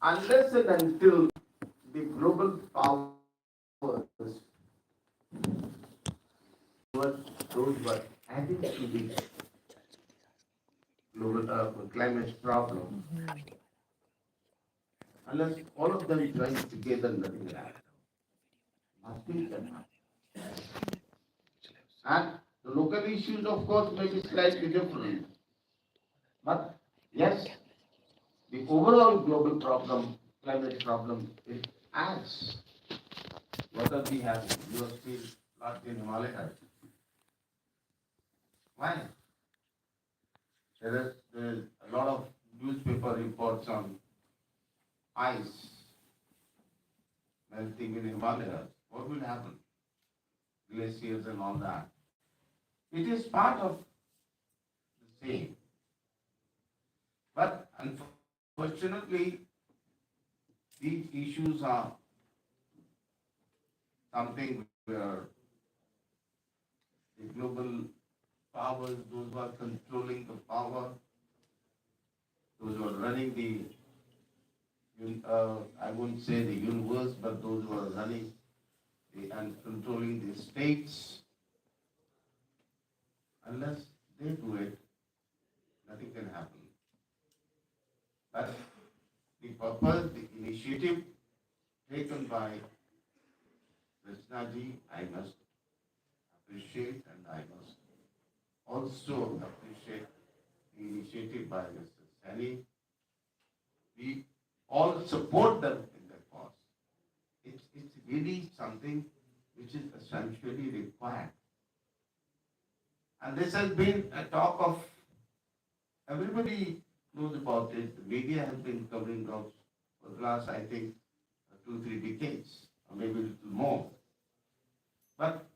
unless and until the global powers, those were adding to the global climate problem, unless all of them join together, nothing will happen. Nothing can happen. And the local issues, of course, may be slightly different. But yes, the overall global problem, climate problem, it adds. What are we having? You are still not in Himalaya. Why? There is a lot of newspaper reports on ice melting in Himalaya. What will happen? Glaciers and all that. It is part of the same. But unfortunately, these issues are something where the global powers, those who are controlling the power, those who are running the, I won't say the universe, but those who are running and controlling the states, unless they do it, nothing can happen. But the purpose, the initiative taken by Krishnaji, I must appreciate, and I must also appreciate the initiative by Mr. Sani. We all support them in their cause. It's really something which is essentially required. And this has been a talk of, everybody knows about it. The media has been covering out for the last, I think, 2-3 decades, or maybe a little more. But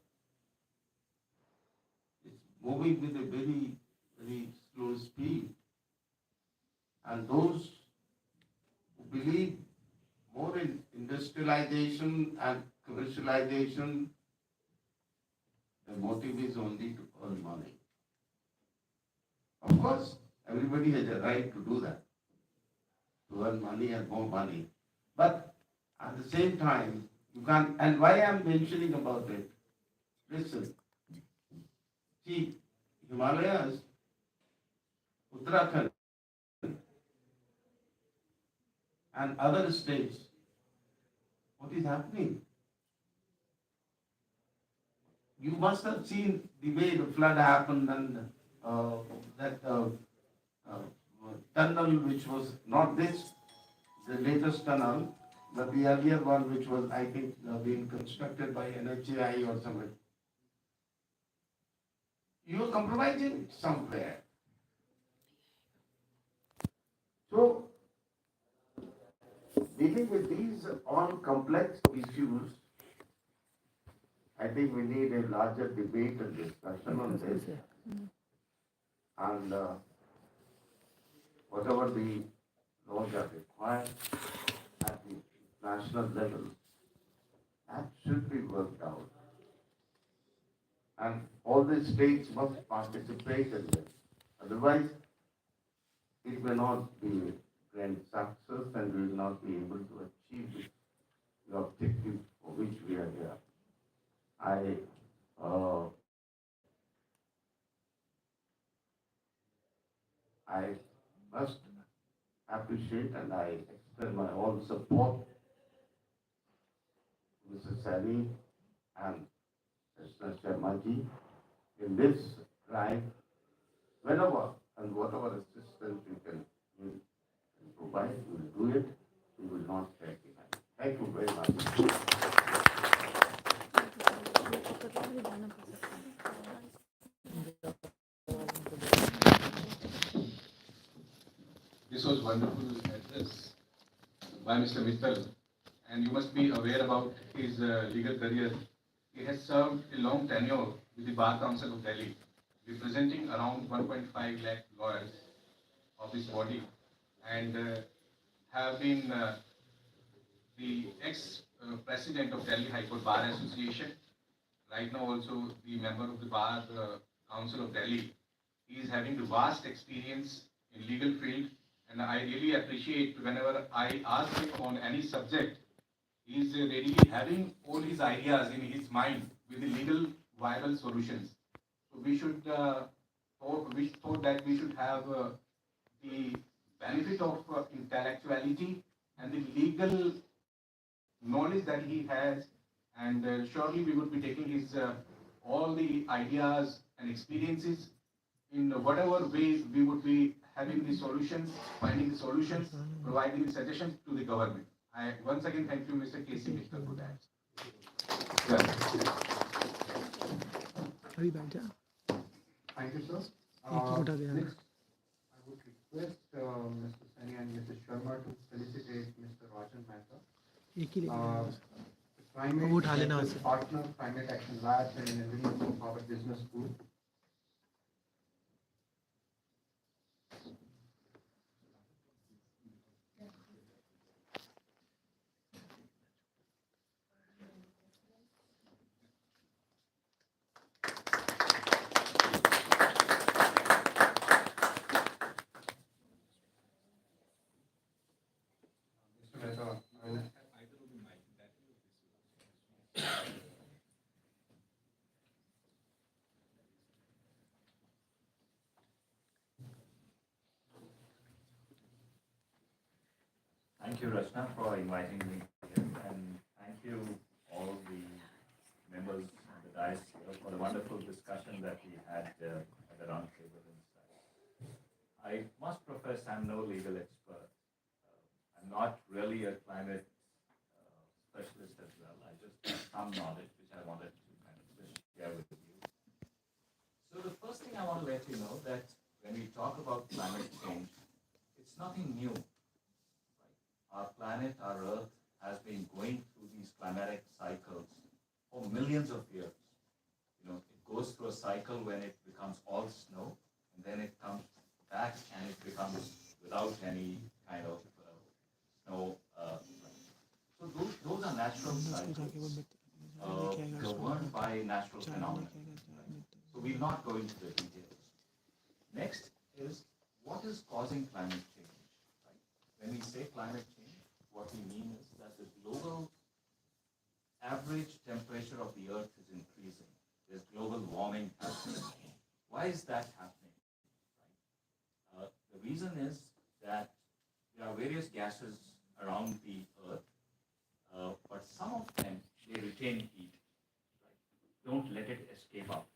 it's moving with a very, very slow speed. And those who believe more in industrialization and commercialization, the motive is only to earn money. Of course, everybody has a right to do that, to earn money and more money. But at the same time, you can't, and why I'm mentioning about it, listen, see, Himalayas, Uttarakhand, and other states, what is happening? You must have seen the way the flood happened and that tunnel which was not this, the latest tunnel, but the earlier one which was, I think, being constructed by NHAI or somebody. You are compromising somewhere. So, dealing with these all complex issues, I think we need a larger debate and discussion on this. And whatever the laws are required at the national level, that should be worked out. And all the states must participate in this. Otherwise, it may not be a grand success and we will not be able to achieve the objective for which we are here. I must appreciate and I extend my all support to Mr. Sani and Mr. Sharmaji in this drive. Whenever and whatever assistance we can provide, we will do it. We will not stay behind. Thank you very much. This was wonderful address by Mr. Mittal, and you must be aware about his legal career. He has served a long tenure with the Bar Council of Delhi, representing around 1.5 lakh lawyers of this body, and have been the ex-president of Delhi High Court Bar Association. Right now, also the member of the Bar Council of Delhi. He is having the vast experience in legal field And I really appreciate whenever I ask him on any subject, he's readily having all his ideas in his mind with the legal viable solutions. So we thought that we should have the benefit of intellectuality and the legal knowledge that he has, and surely we would be taking his all the ideas and experiences in whatever way we would be having the solutions, finding the solutions, providing the suggestions to the government. I once again thank you, Mr. K.C. Mittal, for that. Yeah. अभी बैठ जा Thank you, sir. एक ही उठा दे Next, I would request Mr. Sani and Mrs. Sharma to felicitate Mr. Rajan Mehta, एक ही लेके the Climate वो उठा लेना Ventures उससे। Partner Climate Action Labs and Environmental Harvard Business School. Mr. Mehta, I would Thank you, Rachna, for inviting me here, and thank you all the members of the dais here for the wonderful discussion that we had at the round table inside. I must profess I'm no legal expert. I'm not really a climate specialist as well. I just have some knowledge which I wanted to kind of just share with you. So the first thing I want to let you know that when we talk about climate change, it's nothing new. Our planet, our Earth, has been going through these climatic cycles for millions of years. You know, it goes through a cycle when it becomes all snow, and then it comes back and it becomes without any kind of snow. So those are natural cycles governed by natural phenomena. So we'll not go into the details. Next is what is causing climate change. Right? When we say climate change, what we mean is that the global average temperature of the Earth is increasing. There's global warming happening. Why is that happening? Right? The reason is that there are various gases around the Earth, but some of them, they retain heat. Right? Don't let it escape out.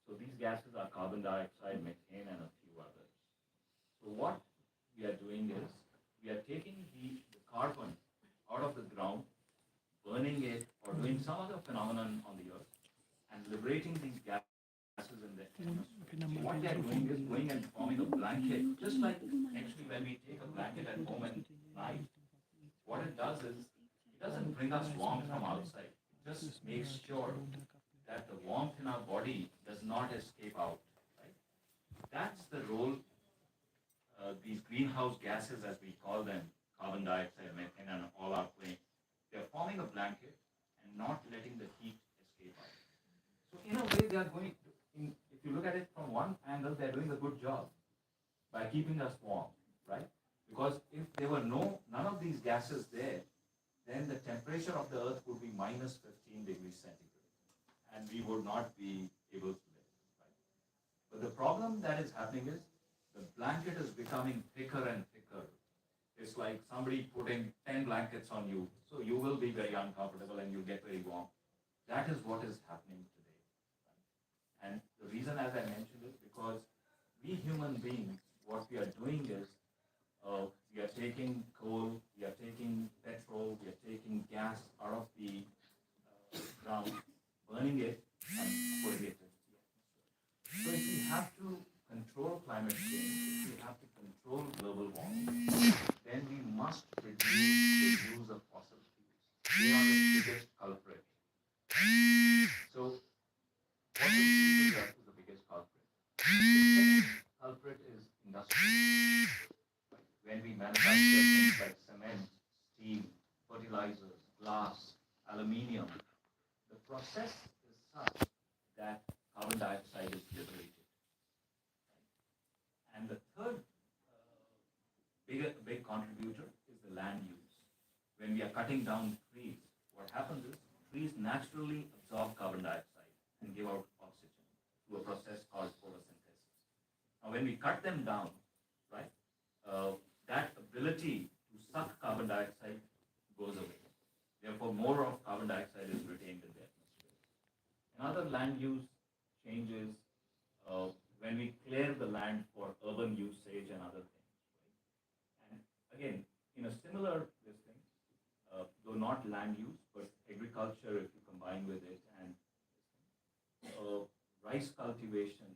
So these gases are carbon dioxide, methane, and a few others. So what we are doing is, we are taking the carbon out of the ground, burning it, or doing some other phenomenon on the earth, and liberating these gases in the atmosphere. So what they are doing is going and forming a blanket, just like actually when we take a blanket at home at night, what it does is, it doesn't bring us warmth from outside. It just makes sure that the warmth in our body does not escape out. Right? That's the role these greenhouse gases, as we call them, carbon dioxide, methane, and all are playing. They're forming a blanket and not letting the heat escape out. So in a way, they are going, if you look at it from one angle, they're doing a good job by keeping us warm, right? Because if there were none of these gases there, then the temperature of the Earth would be minus 15 degrees centigrade, and we would not be able to live, right? But the problem that is happening is, the blanket is becoming thicker and thicker. It's like somebody putting 10 blankets on you, so you will be very uncomfortable and you get very warm. That is what is happening today. Right? And the reason, as I mentioned, is because we human beings, what we are doing is, we are taking coal, we are taking petrol, we are taking gas out of the ground, burning it, and putting it in the atmosphere. So if we have to control climate change, if we have to control global warming, then we must reduce the use of fossil fuels. They are the biggest culprit. So fossil fuels is the biggest culprit. The second culprit is industry. When we manufacture things like cement, steel, fertilizers, glass, aluminium, the process is such that carbon dioxide is liberated. And the third big contributor is the land use. When we are cutting down trees, what happens is trees naturally absorb carbon dioxide and give out oxygen through a process called photosynthesis. Now, when we cut them down, right, that ability to suck carbon dioxide goes away. Therefore, more of carbon dioxide is retained in the atmosphere. Another land use changes when we clear the land for urban usage and other things. Right? And again, in a similar this thing, though not land use, but agriculture, if you combine with it, and rice cultivation,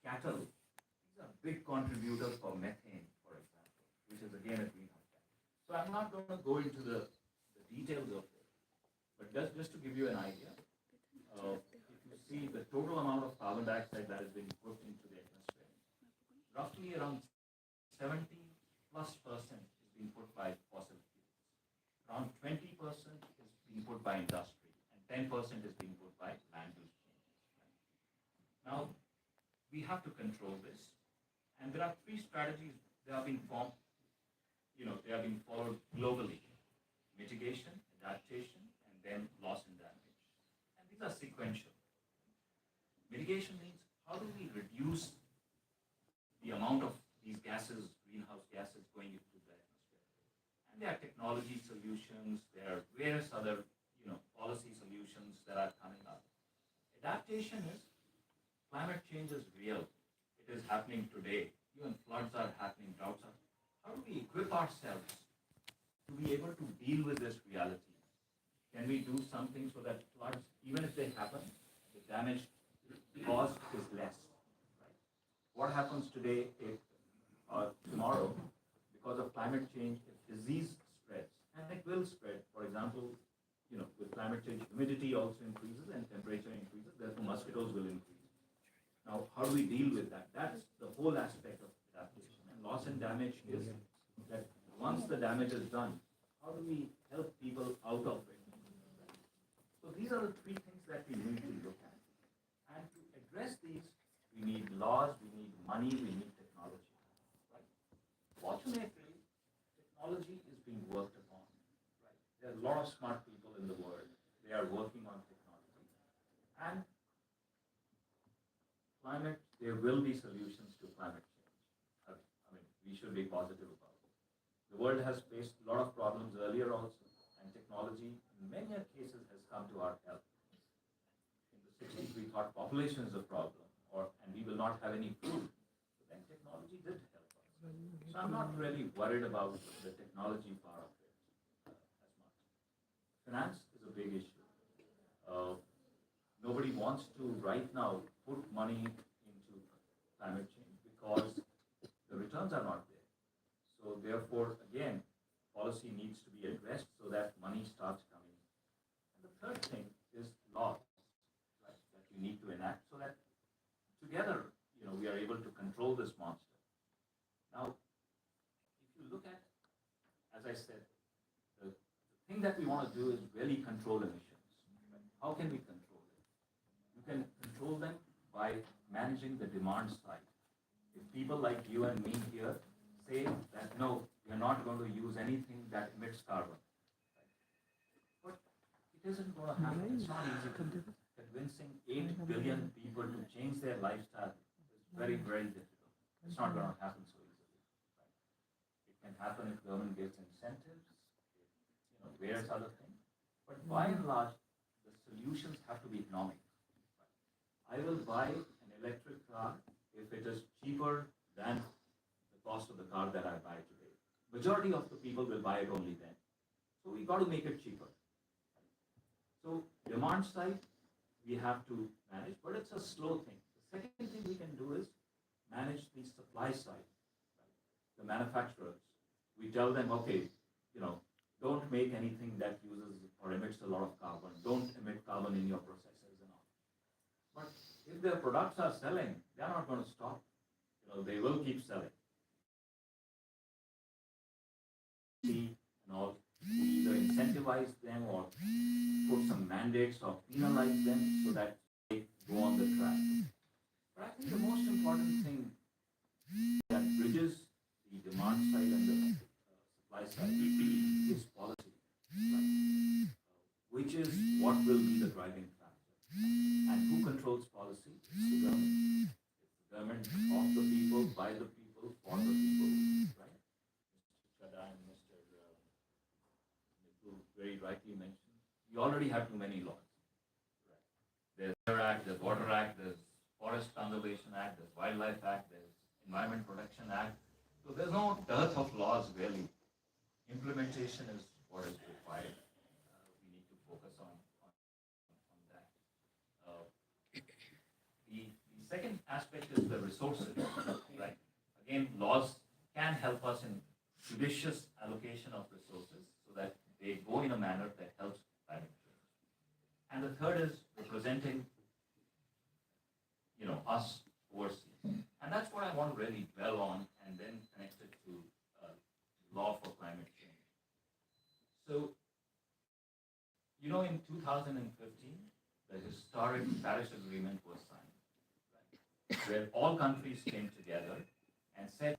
cattle, these are big contributors for methane, for example, which is again a greenhouse gas. So I'm not going to go into the details of it, but just to give you an idea, if you see the total amount of carbon dioxide that is being put into the atmosphere, roughly around 70 plus percent is being put by fossil fuels. Around 20% is being put by industry, and 10% is being put by land use changes. Right? Now, we have to control this, and there are three strategies that are being formed. They are being followed globally: mitigation, adaptation, and then loss and damage. And these are sequential. Mitigation means how do we reduce the amount of these gases, greenhouse gases, going into the atmosphere? And there are technology solutions, there are various other, policy solutions that are coming up. Adaptation is climate change is real. It is happening today. Even floods are happening, droughts are. How do we equip ourselves to be able to deal with this reality? Can we do something so that floods, even if they happen, the damage caused is less? Right? What happens today if tomorrow, because of climate change, if disease spreads, and it will spread? For example, with climate change, humidity also increases and temperature increases, therefore mosquitoes will increase. Now, how do we deal with that? That's the whole aspect of adaptation. And loss and damage is that once the damage is done, how do we help people out of it? So these are the three things that we need to look at. And to address these, we need laws, we need money, we need technology. Right? Fortunately, technology is being worked upon. Right? There are a lot of smart people in the world. They are working on technology. And climate, there will be solutions to climate change. We should be positive about it. The world has faced a lot of problems earlier also, and technology in many cases has come to our help. In the 60s, we thought population is a problem, and we will not have any food. But then technology did help us. So I'm not really worried about the technology part of it as much. Finance is a big issue. Nobody wants to right now put money into climate change because the returns are not there. So therefore, again, policy needs to be addressed so that money starts coming in. And the third thing is laws, right, that you need to enact so that together, we are able to control this monster. Now, if you look at, as I said, the thing that we want to do is really control emissions. Right? How can we control it? You can control them by managing the demand side. If people like you and me here say that no, we are not going to use anything that emits carbon, right? But it isn't going to happen. It's not easy to do. Convincing 8 billion people to change their lifestyle is very, very difficult. It's not going to happen so easily. Right? It can happen if government gives incentives, various other things. But by and large, the solutions have to be economic. I will buy an electric car if it is cheaper than the cost of the car that I buy today. Majority of the people will buy it only then. So we got to make it cheaper. So demand side, we have to manage, but it's a slow thing. The second thing we can do is manage the supply side. Right? The manufacturers, we tell them, okay, don't make anything that uses or emits a lot of carbon. Don't emit carbon in your processes and all. But if their products are selling, they're not going to stop. They will keep selling. And all, we either incentivize them or put some mandates or penalize them so that they go on the track. But I think the most important thing that bridges the which is what will be the driving factor. And who controls policy? It's the government. It's the government of the people, by the people, for the people, right? Mr. Chadha and Mr. Nikhil very rightly mentioned, we already have too many laws. Right? There's Air Act, there's Water Act, there's Forest Conservation Act, there's Wildlife Act, there's Environment Protection Act. So there's no dearth of laws really. Implementation is what is required. We need to focus on that. The second aspect is the resources, right? Again, laws can help us in judicious allocation of resources so that they go in a manner that helps climate change. And the third is representing, us overseas. And that's what I want to really dwell on and then connect it to law for climate change. So, in 2015, the historic Paris Agreement was signed, right, where all countries came together and said,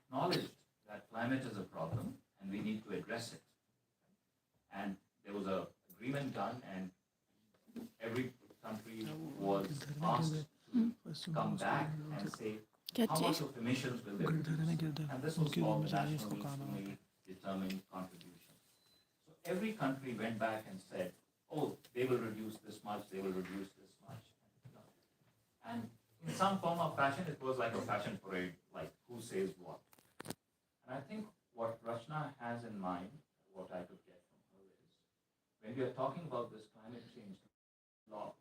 acknowledged that climate is a problem and we need to address it. And there was an agreement done, and every country was asked to come back and say how much of emissions will they reduce. And this was called the nationally determined contribution. So every country went back and said, oh, they will reduce this much, they will reduce this much. And in some form or fashion, it was like a fashion parade, like who says what. And I think what Rachna has in mind, what I could get from her is, when we are talking about this climate change law,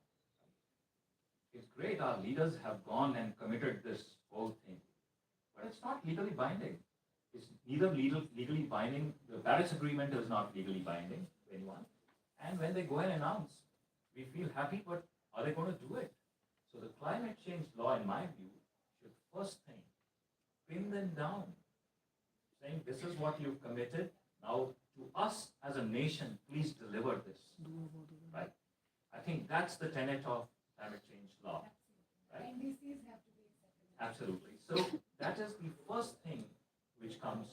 it's great our leaders have gone and committed this whole thing, but it's not legally binding. It's neither legally binding. The Paris Agreement is not legally binding to anyone. And when they go and announce, we feel happy, but are they going to do it? So the climate change law, in my view, should first thing, pin them down, saying this is what you've committed. Now, to us as a nation, please deliver this. Right? I think that's the tenet of climate change law. Right? NDCs have to be accepted. Absolutely. So that is the first thing which comes.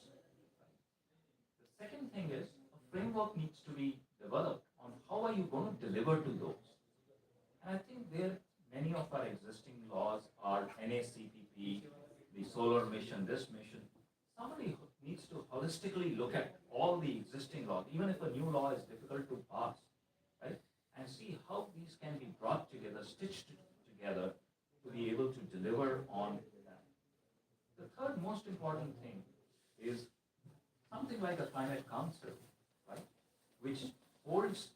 The second thing is a framework needs to be developed on how are you going to deliver to those. And I think there many of our existing laws are NACPP, the solar mission, this mission. Somebody needs to holistically look at all the existing laws, even if a new law is difficult to pass, right? And see how these can be brought together, stitched together to be able to deliver on that. The third most important thing is something like a climate council, right? Which holds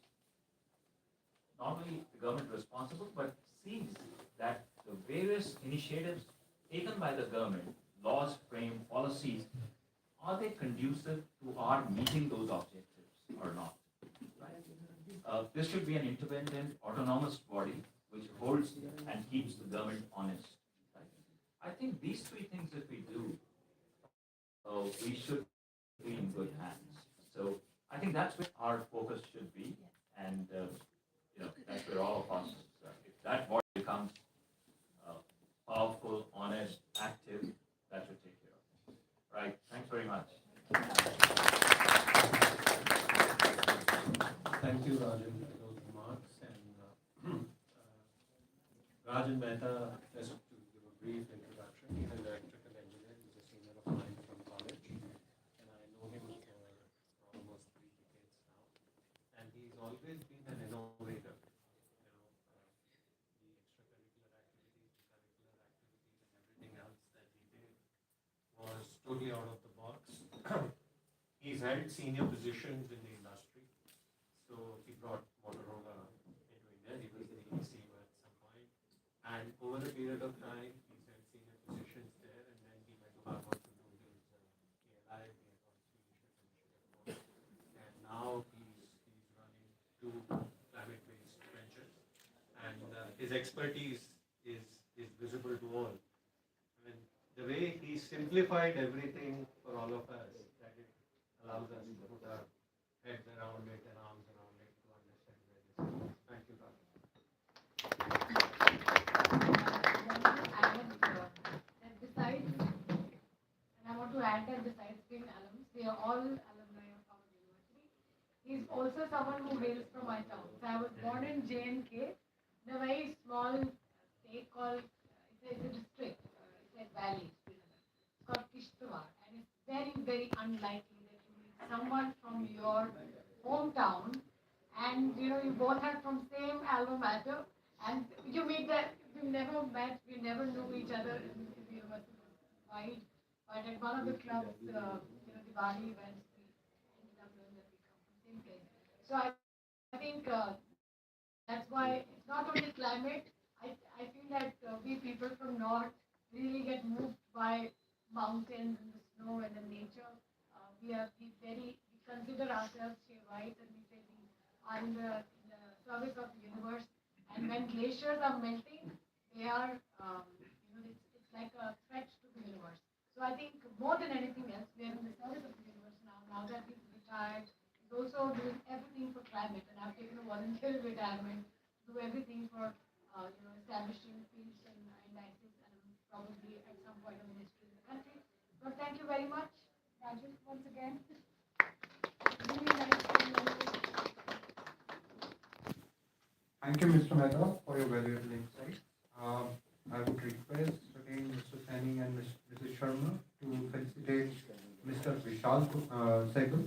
not only the government responsible, but sees that the various initiatives taken by the government, laws, frame, policies, are they conducive to our meeting those objectives or not? Right? This should be an independent, autonomous body which holds and keeps the government honest. Right? I think these three things, if we do, we should be in good hands. So I think that's where our focus should be, and that's where all of us, if that body becomes powerful, honest, active, that should take care of it. Right? Thanks very much. Thank you, Rajan, for those remarks. And Rajan Mehta, just to give a brief introduction, he's an electrical engineer. He's a senior of mine from college, and I know him for almost 3 decades now. And he's always been an innovator. The extracurricular activities, the curricular activities, and everything else that he did was totally out of the box. He's held senior positions in the industry. So he brought Motorola into India. He was the CEO at some point. And over a period of time, he's held senior positions there. And then he went to Harvard to do his ILI, the Swedish Initiative. And now he's running 2 climate-based ventures. And his expertise is visible to all. I mean, the way he simplified everything for all of us, that it allows us to put our heads around it and arms around it to understand where this is. Thank you, Dr. I want to add that besides being alums, we are all alumni of our university. We He's also someone who hails from my town. So I was born in J&K, in a very small state called, it's a district, it's a valley, it's called Kishtwar. And it's very, very unlikely that you meet someone from your hometown and you both are from same alma mater and you meet that we never met, we never knew each other in the university wide, but at one of the clubs, the Bali events, we ended up knowing that we come from the same place. So I think that's why it's not only climate. I feel that we people from north really get moved by mountains and the snow and the nature. We consider ourselves right and we say we are in the service of the universe. And when glaciers are melting, they are, it's like a threat to the universe. So I think more than anything else, we are in the service of the universe now. Now that he's retired, he's also doing everything for climate. And I've taken a voluntary retirement to do everything for, establishing fields and ISIS and probably at some point a ministry in the country. But thank you very much, Rajan, once again. Really nice to meet you. Thank you, Mr. Mehta, for your valuable insight. I would request again Mr. Saini and Mrs. Sharma to felicitate Mr. Vishal Sehgal.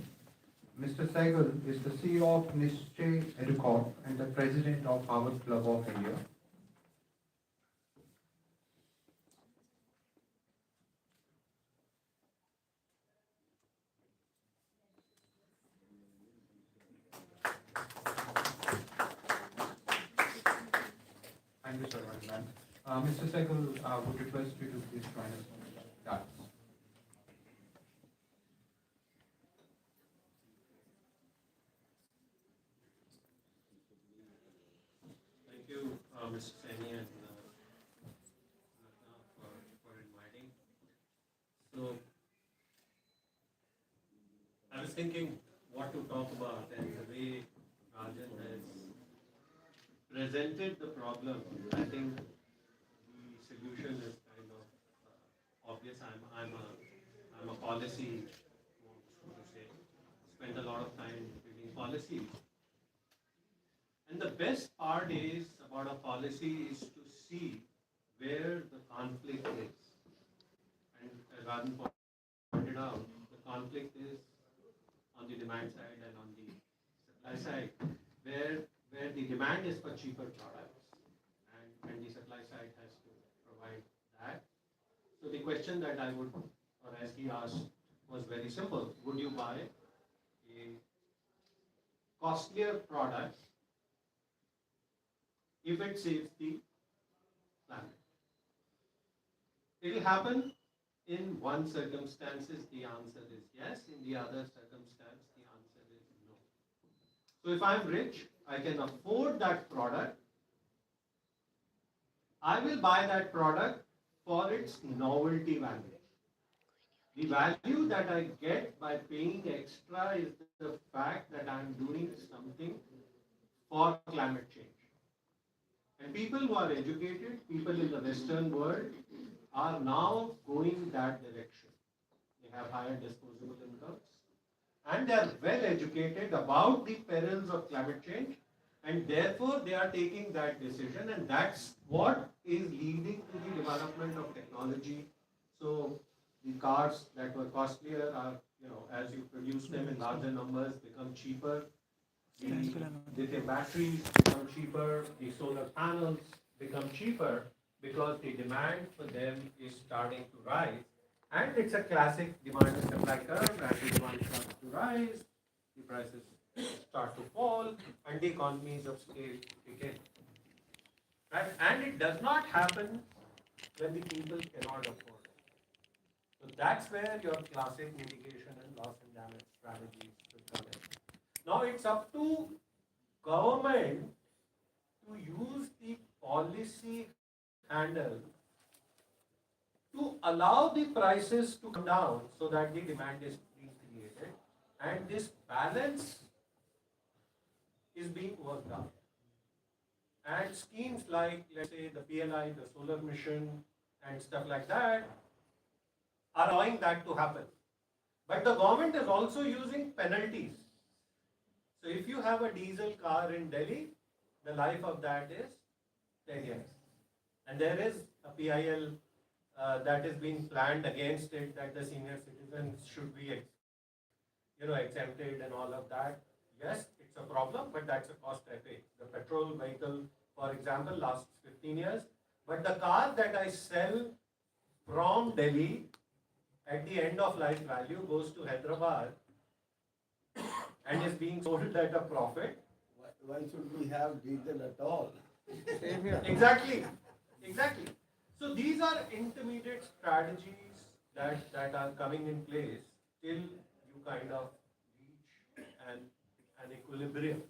Mr. Sehgal is the CEO of Nischay Educorp and the President of Harvard Club of India. Thank you so much, ma'am. Mr. Sehgal, I would request you to please join us on the dais. Thank you, Mr. Saini and Ratna for inviting. So I was thinking what to talk about, and the way Rajan has presented the problem, I think the solution is kind of obvious. I'm a policy, so to say, spent a lot of time reading policies. And the best part is about a policy is to see where the conflict is. And as Rajan pointed out, the conflict is on the demand side and on the supply side, where the demand is for cheaper products and the supply side has to provide that. So the question that I would, or as he asked, was very simple. Would you buy a costlier product if it saves the planet? It will happen in one circumstances, the answer is yes. In the other circumstance, the answer is no. So if I'm rich, I can afford that product. I will buy that product for its novelty value. The value that I get by paying extra is the fact that I'm doing something for climate change. And people who are educated, people in the Western world, are now going that direction. They have higher disposable incomes and they are well educated about the perils of climate change, and therefore they are taking that decision, and that's what is leading to the development of technology. So the cars that were costlier are, as you produce them in larger numbers, become cheaper. The lithium batteries become cheaper, the solar panels become cheaper because the demand for them is starting to rise. And it's a classic demand and supply curve. As the demand starts to rise, the prices start to fall, and the economies of scale kick in. Right? And it does not happen when the people cannot afford it. So that's where your classic mitigation and loss and damage strategies should come in. Now it's up to government to use the policy handle to allow the prices to come down so that the demand is being created and this balance is being worked out. And schemes like, let's say, the PLI, the solar mission, and stuff like that are allowing that to happen. But the government is also using penalties. So if you have a diesel car in Delhi, the life of that is 10 years. And there is a PIL that is being planned against it, that the senior citizens should be, exempted and all of that. Yes, it's a problem, but that's a cost I pay. The petrol vehicle, for example, lasts 15 years. But the car that I sell from Delhi at the end of life value goes to Hyderabad and is being sold at a profit. Why should we have diesel at all? Exactly. Exactly. So these are intermediate strategies that are coming in place till you kind of reach an equilibrium.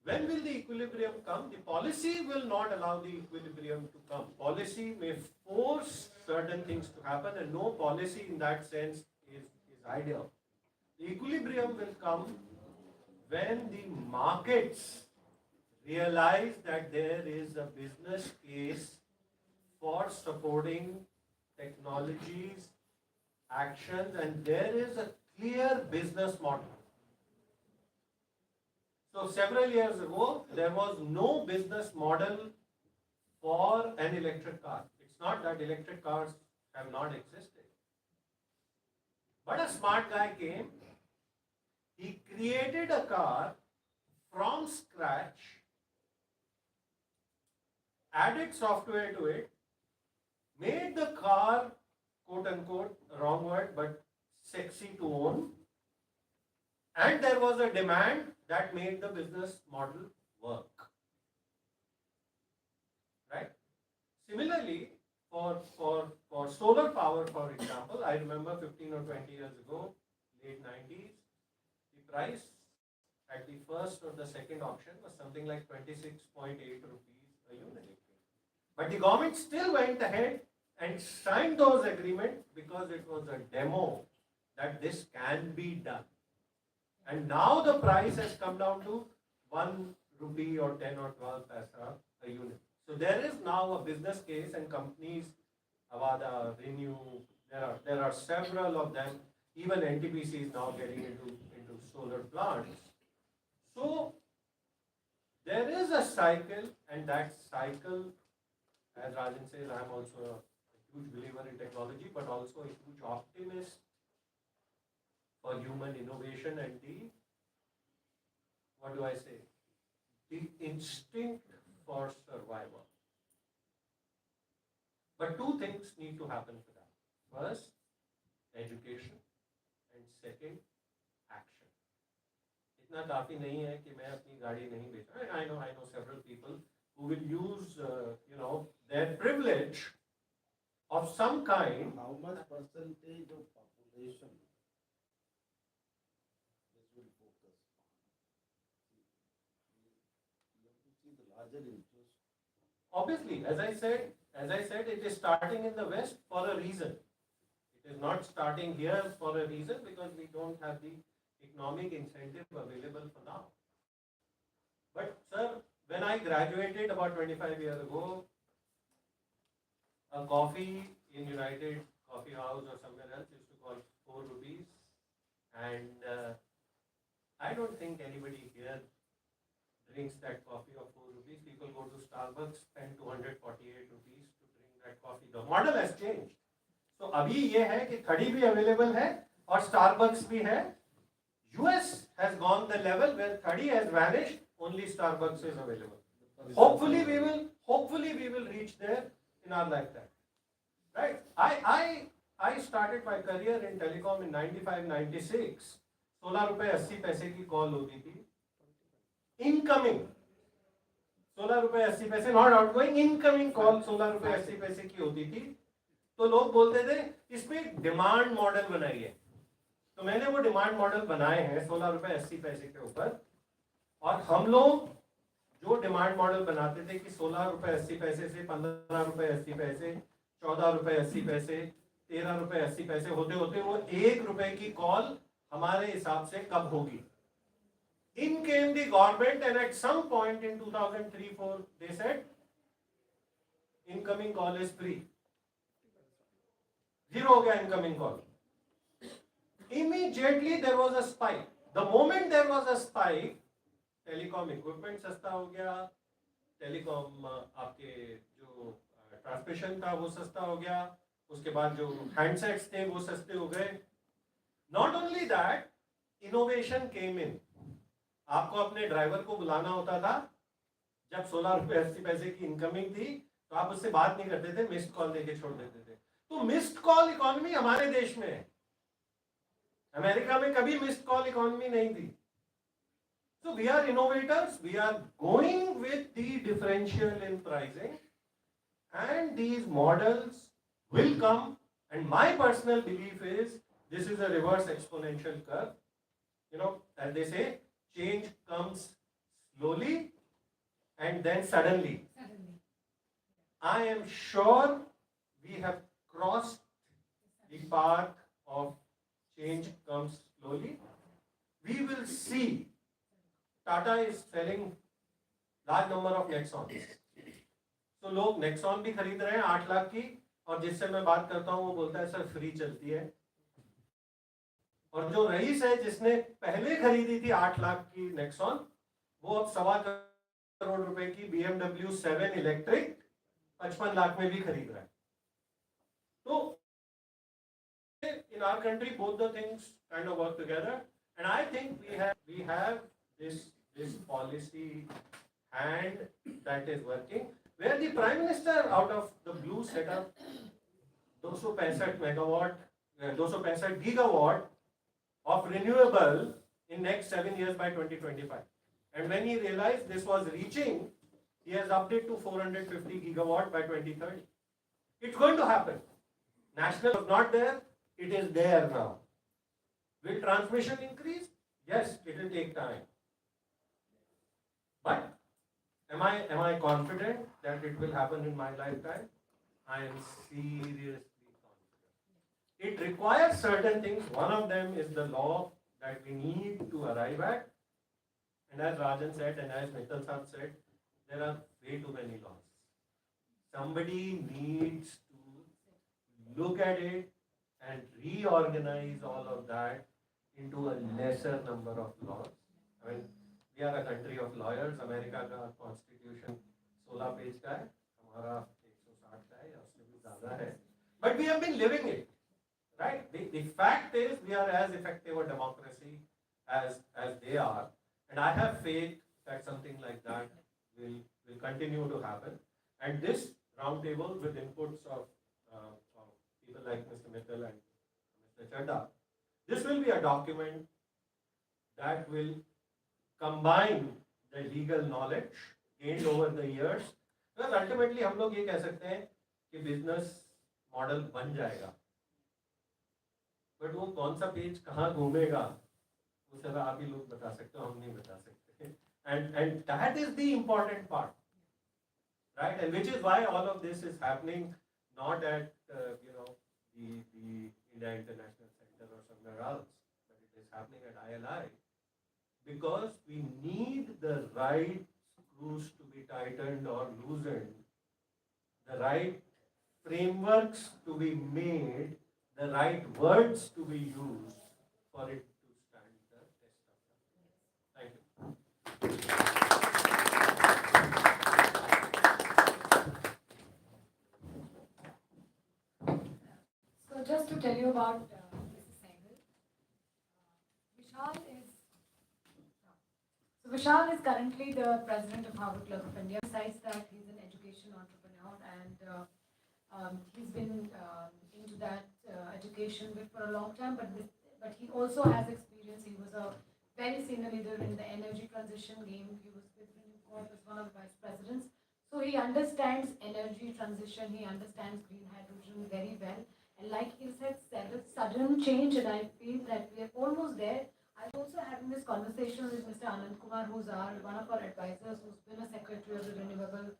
When will the equilibrium come? The policy will not allow the equilibrium to come. Policy may force certain things to happen, and no policy in that sense is ideal. The equilibrium will come when the markets realize that there is a business case for supporting technologies, actions, and there is a clear business model. So several years ago, there was no business model for an electric car. It's not that electric cars have not existed. But a smart guy came, he created a car from scratch, added software to it, made the car, quote unquote, wrong word, but sexy to own, and there was a demand that made the business model work. Right? Similarly, for solar power, for example, I remember 15 or 20 years ago, late 90s, the price at the first or the second auction was something like 26.8 rupees a unit. But the government still went ahead and signed those agreements because it was a demo that this can be done. And now the price has come down to 1 rupee or 10 or 12 paisa a unit. So there is now a business case, and companies, Avada, Renew, there are several of them. Even NTPC is now getting into solar plants. So there is a cycle, and that cycle, as Rajan says, I am also a huge believer in technology, but also a huge optimist for human innovation and the instinct for survival. But two things need to happen for that. First, education, and second, action. इतना काफी नहीं है कि मैं अपनी गाड़ी नहीं बेच रहा. I know several people who will use their privilege of some kind. How much percentage of population this will focus on? You have to see the larger interest. Obviously, as I said, it is starting in the West for a reason. It is not starting here for a reason because we don't have the economic incentive available for now. But sir, when I graduated about 25 years ago, a coffee in United Coffee House or somewhere else used to cost 4 rupees. And I don't think anybody here drinks that coffee of 4 rupees. People go to Starbucks, spend 248 rupees to drink that coffee. The model has changed. So अभी ये है कि खड़ी भी available है और Starbucks भी है. US has gone the level where khadi has vanished, only Starbucks is available. Hopefully we will reach there in our lifetime. Right? I started my career in telecom in 95-96. 16 रुपए 80 पैसे की call होती थी. Incoming. 16 रुपए 80 पैसे, not outgoing, incoming call 16 रुपए 80 पैसे की होती थी. तो लोग बोलते थे इसमें डिमांड मॉडल बनाइए. तो मैंने वो डिमांड मॉडल बनाए हैं 16 रुपए 80 पैसे के ऊपर. और हम लोग जो डिमांड मॉडल बनाते थे कि 16 रुपए 80 पैसे से 15 रुपए 80 पैसे, 14 रुपए 80 पैसे, 13 रुपए 80 पैसे होते होते वो 1 रुपए की कॉल हमारे हिसाब से कब होगी. In came the government, and at some point in 2003-4 they said incoming call is free. Zero हो गया incoming call. Immediately there was a spike. The moment there was a spike, telecom equipment सस्ता हो गया, telecom आपके जो transmission था वो सस्ता हो गया, उसके बाद जो हैंडसेट्स थे वो सस्ते हो गए. Not only that, innovation came in. आपको अपने ड्राइवर को बुलाना होता था, जब 16 रुपए 80 पैसे की इनकमिंग थी, तो आप उससे बात नहीं करते थे, मिस्ड कॉल देके छोड़ देते थे. तो मिस्ड कॉल इकोनॉमी हमारे देश में है. अमेरिका में कभी मिस्ड कॉल इकोनॉमी नहीं थी. So we are innovators, we are going with the differential in pricing, and these models will come, and my personal belief is this is a reverse exponential curve. You know, as they say, change comes slowly and then suddenly. I am sure we have crossed the path of change comes slowly. We will see Tata is selling large number of Nexons. तो लोग Nexon भी खरीद रहे हैं 8 लाख की, और जिससे मैं बात करता हूँ वो बोलता है सर फ्री चलती है. और जो रईस है जिसने पहले खरीदी थी 8 लाख की Nexon, वो अब 1.25 करोड़ रुपए की BMW 7 इलेक्ट्रिक 55 लाख में भी खरीद रहा है. तो in our country both the things kind of work together, and I think we have this policy hand that is working, where the Prime Minister out of the blue set up 265 megawatt, 265 gigawatt of renewable in next 7 years by 2025. And when he realized this was reaching, he has upped it to 450 gigawatt by 2030. It's going to happen. National was not there, it is there now. Will transmission increase? Yes, it will take time. But am I confident that it will happen in my lifetime? I am seriously confident. It requires certain things. One of them is the law that we need to arrive at. And as Rajan said, and as Mittal Sahab said, there are way too many laws. Somebody needs to look at it and reorganize all of that into a lesser number of laws. I mean, we are a country of lawyers. America का constitution 16 page का है, हमारा 160 का है या उससे भी ज़्यादा है. But we have been living it, right? The fact is we are as effective a democracy as they are, and I have faith that something like that will continue to happen. And this roundtable with inputs of people like Mr. Mittal and Mr. Chadda, this will be a document that will combine the legal knowledge gained over the years. Because ultimately हम लोग ये कह सकते हैं कि business model बन जाएगा, but वो कौन सा पेज कहाँ घूमेगा वो सब आप ही लोग बता सकते हो, हम नहीं बता सकते. And that is the important part, right? And which is why all of this is happening not at the India International Center or somewhere else, but it is happening at ILI, because we need the right screws to be tightened or loosened, the right frameworks to be made, the right words to be used for it to stand the test of time. Thank you. So just to tell you about Mrs. Sehgal, Vishal is currently the president of Harvard Club of India. Besides that, he's an education entrepreneur, and he's been into that education bit for a long time. But he also has experience. He was a very senior leader in the energy transition game. He was with Corp as one of the vice presidents. So he understands energy transition. He understands green hydrogen very well. And like he said, sudden change, and I feel that we are almost there. I was also having this conversation with Mr. Anand Kumar, who's one of our advisors, who's been a secretary of the Renewable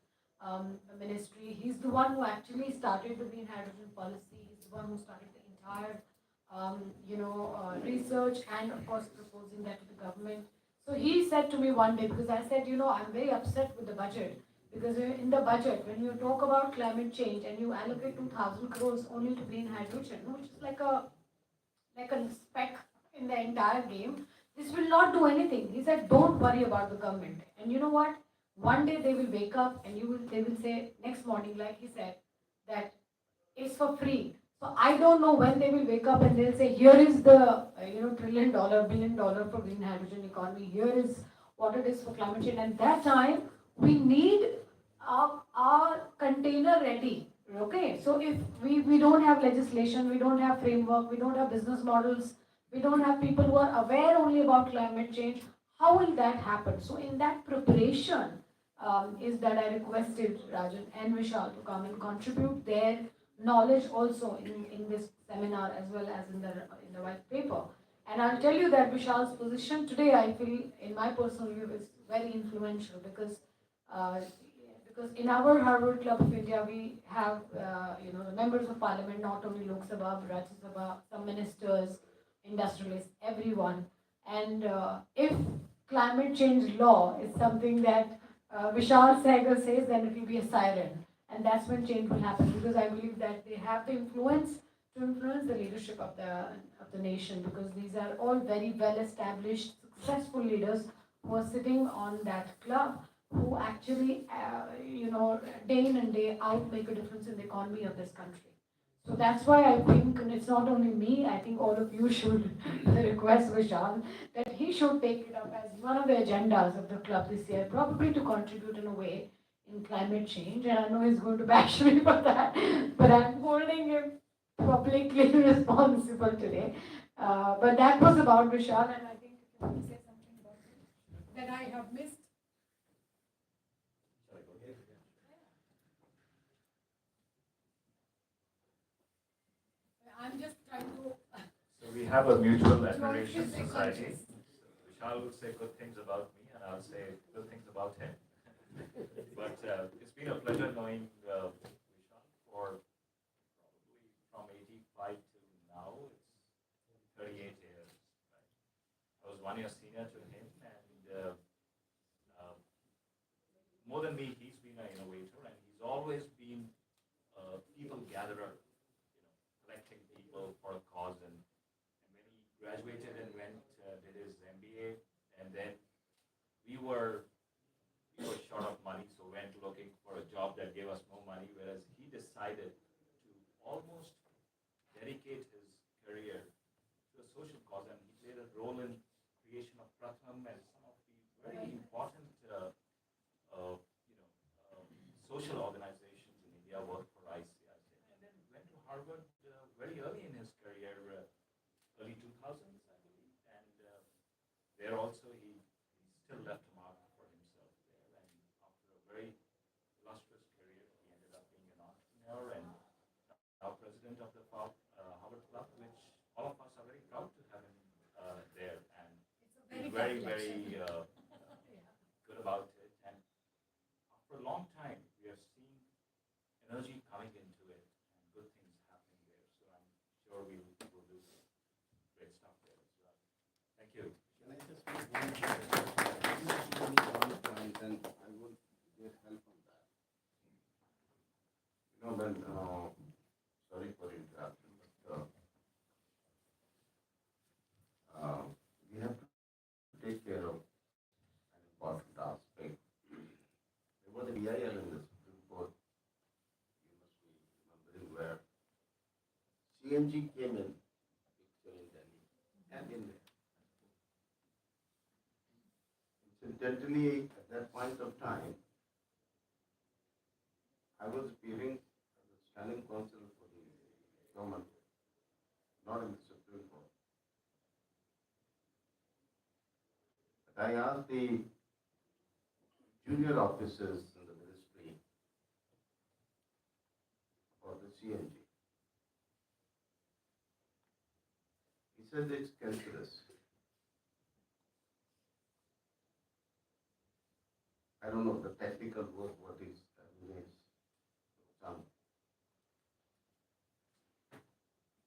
Ministry. He's the one who actually started the green hydrogen policy. He's the one who started the entire, research and, of course, proposing that to the government. So he said to me one day, because I said, I'm very upset with the budget. Because in the budget, when you talk about climate change and you allocate 2,000 crores only to green hydrogen, which is like a speck in the entire game, This will not do anything. He said, don't worry about the government. And you know what? One day they will wake up and they will say next morning, like he said, that it's for free. So I don't know when they will wake up and they'll say, here is the $1 trillion, $1 billion for green hydrogen economy. Here is what it is for climate change. And that time we need our container ready. Okay, so if we don't have legislation, we don't have framework, we don't have business models, we don't have people who are aware only about climate change, how will that happen? So in that preparation is that I requested Rajan and Vishal to come and contribute their knowledge also in this seminar as well as in the white paper. And I'll tell you that Vishal's position today, I feel, in my personal view, is very influential uh, because in our Harvard Club of India, we have the members of parliament, not only Lok Sabha, but Rajya Sabha, some ministers, industrialists, everyone. And if climate change law is something that Vishal Sehgal says, then it will be a siren. And that's when change will happen because I believe that they have the influence to influence the leadership of the nation because these are all very well established, successful leaders who are sitting on that club who actually, day in and day out make a difference in the economy of this country. So that's why I think, and it's not only me, I think all of you should request Vishal that he should take it up as one of the agendas of the club this year, probably to contribute in a way in climate change. And I know he's going to bash me for that, but I'm holding him publicly responsible today. But that was about Vishal, and I think if you want to say something about it that I have missed. I'm just trying to. So we have a mutual admiration George is society. conscious. Vishal will say good things about me, and I'll say good things about him. But it's been a pleasure knowing Vishal for probably from 85 to now. It's 38 years. Right? I was 1 year senior to him, and more than me, he's been an innovator, and he's always been a people gatherer, collecting people for a cause. And when he graduated and went, did his MBA, and then we were short of money, so went looking for a job that gave us more money, whereas he decided to almost dedicate his career to a social cause, and he played a role in creation of Pratham and some of the very important social organizations in India, worked for ICI, and then went to Harvard very early in his career, early 2000s, I believe, and there also he still left a mark for himself there, and after a very illustrious career, he ended up being an entrepreneur and now president of the Harvard Club, which all of us are very proud to have him there, and he's very, very good about it. And after a long time, we have seen energy coming into it and good things happening there. So I'm sure we will do great stuff there as well. Thank you. Can I just make one point and I would get help on that? When, sorry for interruption, but we have to take care of an important aspect. There was an EIL in the Supreme Court, you must be remembering, where CNG came in, picture in Delhi, and in there. Incidentally, at that point of time, I was appearing as a standing counsel for the government, not in the Supreme Court. But I asked the junior officers in the ministry about the CNG. He said it's cancerous. I don't know the technical word, what is that means.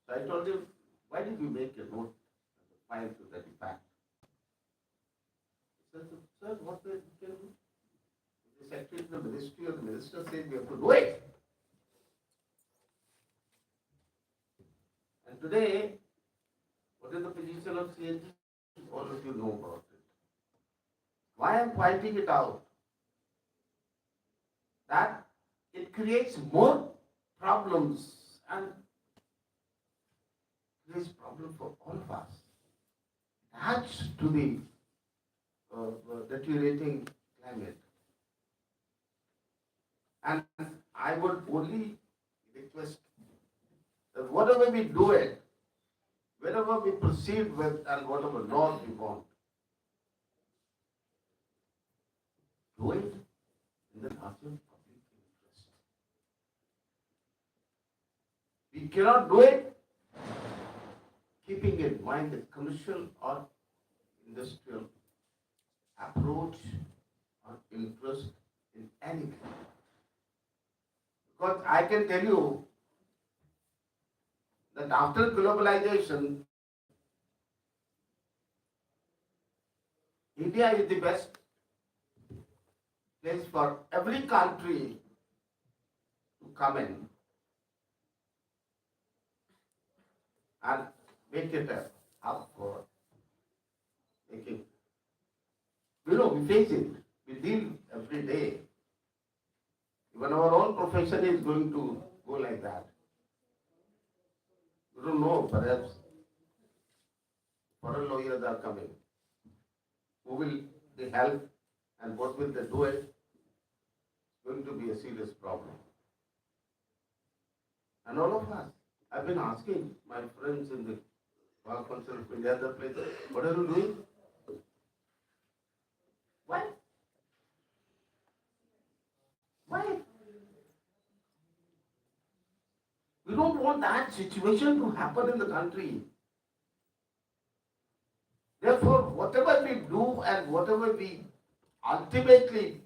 So I told him, why did you make a note as a file to that effect? He said, sir, what we can do? The secretary of the ministry or the minister says we have to do it. And today, what is the position of CNG? All of you know about it. Why I'm pointing it out? That it creates more problems and creates problem for all of us. Adds to the deteriorating climate. And I would only request that whatever we do it, wherever we proceed with and whatever laws we want, do it in the larger public interest. We cannot do it keeping in mind the commercial or industrial approach or interest in anything. Because I can tell you that after globalization, India is the best place for every country to come in and make it a hub for making. We face it. We deal every day. Even our own profession is going to go like that. You don't know, perhaps foreign lawyers are coming. Who will they help and what will they do it? It's going to be a serious problem. And all of us, I've been asking my friends in the Bar Council of India, other places, what are you doing? Why? Why? We don't want that situation to happen in the country. Therefore, whatever we do and whatever we ultimately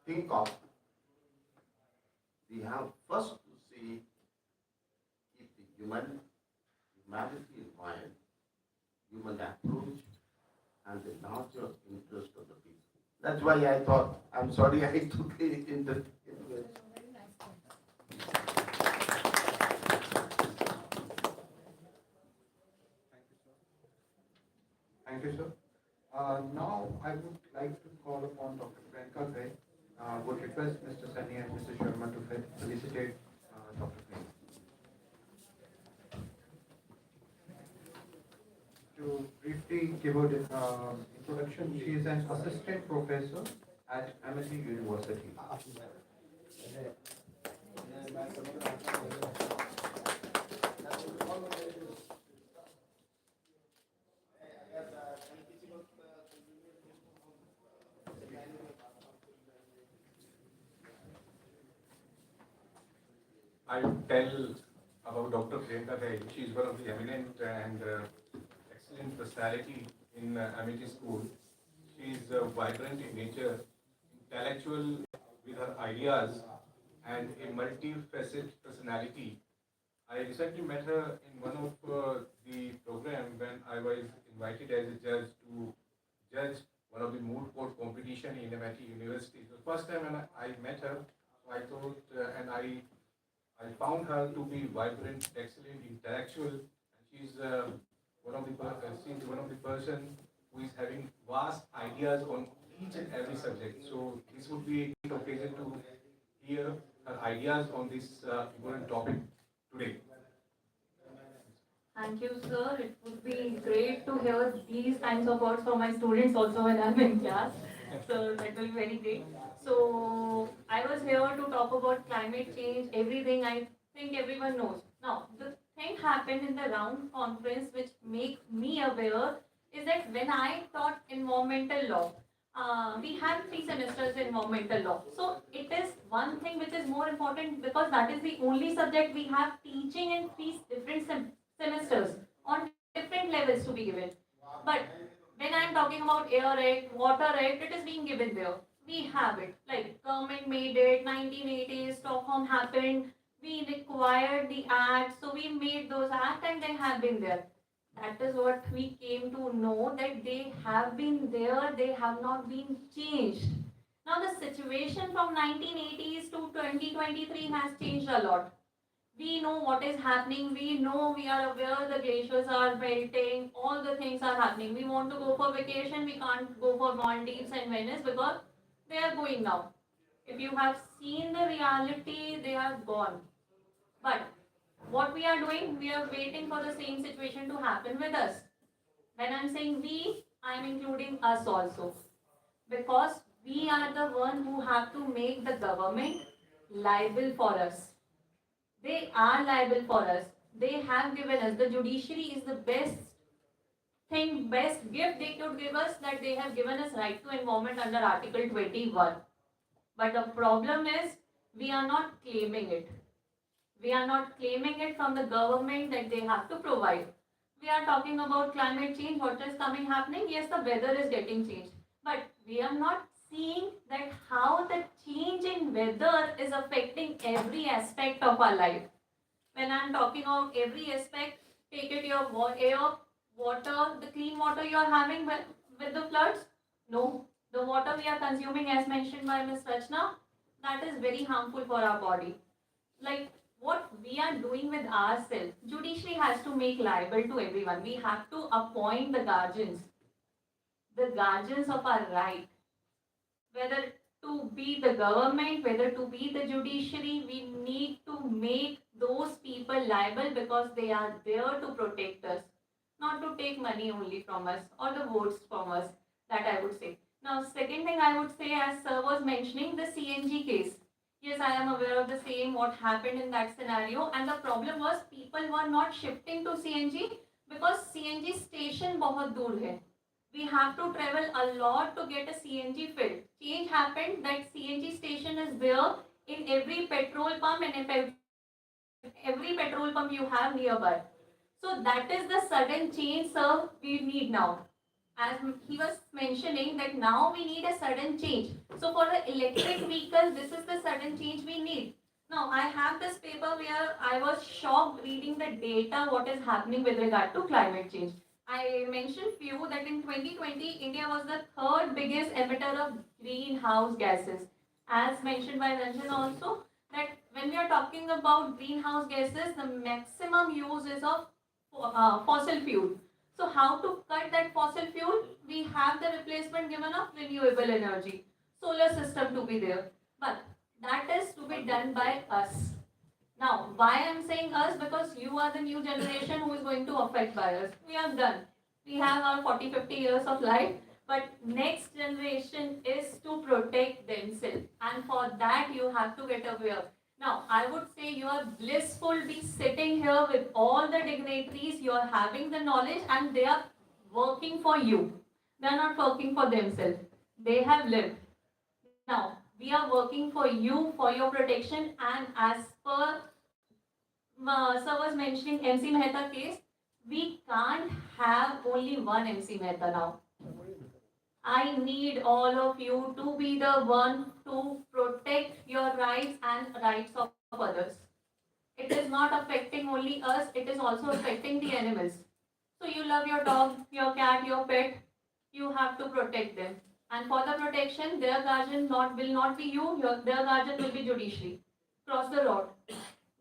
think of, we have first to see, keep the humanity in mind, human approach, and the larger interest of the people. That's why I thought, I'm sorry I took it into it. Very nice point. Thank you, sir. Now I would like to call upon Dr. Priyanka Ghai. Would request Mr. Sunny and Mr. Sharma to felicitate Dr. Ghai. To briefly give her the introduction, she is an assistant professor at MSc University. I would tell about Dr. Priyanka Rai. She is one of the eminent and excellent personality in Amity School. She is vibrant in nature, intellectual with her ideas, and a multifaceted personality. I recently met her in one of the program when I was invited as a judge to judge one of the moot court competition in Amity University. The first time when I met her, so I thought and I found her to be vibrant, excellent, intellectual, and she's one of the person who is having vast ideas on each and every subject. So this would be a great occasion to hear her ideas on this important topic today. Thank you, sir. It would be great to hear these kinds of words from my students also when I'm in class. So that will be very great. So I was here to talk about climate change, everything I think everyone knows. Now, the thing happened in the round conference which makes me aware is that when I taught environmental law, we have 3 semesters in environmental law. So it is one thing which is more important because that is the only subject we have teaching in 3 different semesters on different levels to be given. But when I'm talking about air act, water act, it is being given there. We have it. Like government made it, 1980s, Stockholm happened. We required the act, so we made those acts and they have been there. That is what we came to know that they have been there, they have not been changed. Now the situation from 1980s to 2023 has changed a lot. We know what is happening. We know, we are aware the glaciers are melting. All the things are happening. We want to go for vacation. We can't go for Maldives and Venice because they are going now. If you have seen the reality, they are gone. But what we are doing, we are waiting for the same situation to happen with us. When I'm saying we, I'm including us also. Because we are the one who have to make the government liable for us. They are liable for us. They have given us. The judiciary is the best thing, best gift they could give us, that they have given us right to environment under Article 21. But the problem is we are not claiming it. We are not claiming it from the government that they have to provide. We are talking about climate change, what is coming happening. Yes, the weather is getting changed. But we are not seeing that how the change in weather is affecting every aspect of our life. When I'm talking about every aspect, take it your air, water, the clean water you are having with the floods. No, the water we are consuming, as mentioned by Ms. Rachna, that is very harmful for our body. Like what we are doing with ourselves, judiciary has to make liable to everyone. We have to appoint the guardians of our right, whether to be the government, whether to be the judiciary. We need to make those people liable because they are there to protect us, not to take money only from us or the votes from us. That I would say. Now, second thing I would say, as sir was mentioning, the CNG case. Yes, I am aware of the same, what happened in that scenario. And the problem was people were not shifting to CNG because CNG station बहुत दूर है. We have to travel a lot to get a CNG filled. Change happened that CNG station is there in every petrol pump and every petrol pump you have nearby. So that is the sudden change, sir, we need now. As he was mentioning that now we need a sudden change. So for the electric vehicle, this is the sudden change we need. Now I have this paper where I was shocked reading the data, what is happening with regard to climate change. I mentioned few that in 2020, India was the third biggest emitter of greenhouse gases. As mentioned by Ranjan also, that when we are talking about greenhouse gases, the maximum use is of fossil fuel. So how to cut that fossil fuel? We have the replacement given of renewable energy, solar system to be there. But that is to be done by us. Now, why I am saying us? Because you are the new generation who is going to affect by us. We are done. We have our 40, 50 years of life. But next generation is to protect themselves. And for that, you have to get aware. Now, I would say you are blissful be sitting here with all the dignitaries. You are having the knowledge and they are working for you. They are not working for themselves. They have lived. Now, we are working for you, for your protection, and as per sir was mentioning MC Mehta case, we can't have only one MC Mehta now. I need all of you to be the one to protect your rights and rights of others. It is not affecting only us, it is also affecting the animals. So you love your dog, your cat, your pet, you have to protect them. And for the protection, their guardian will not be you, their guardian will be judiciary. Cross the road.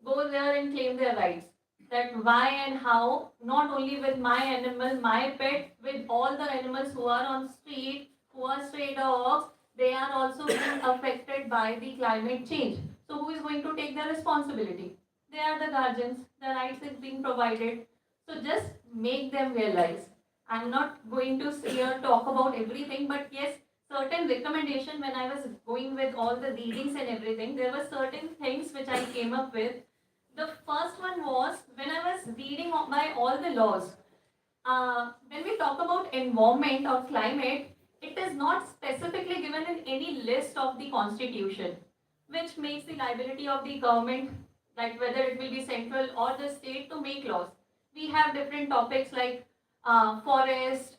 Go there and claim their rights. That why and how, not only with my animal, my pet, with all the animals who are on street, who are stray dogs, they are also being affected by the climate change. So who is going to take the responsibility? They are the guardians. The rights is being provided. So just make them realize. I'm not going to here talk about everything, but yes, certain recommendation when I was going with all the readings and everything, there were certain things which I came up with. The first one was when I was reading by all the laws. When we talk about environment or climate, it is not specifically given in any list of the constitution, which makes the liability of the government, like whether it will be central or the state, to make laws. We have different topics like forest,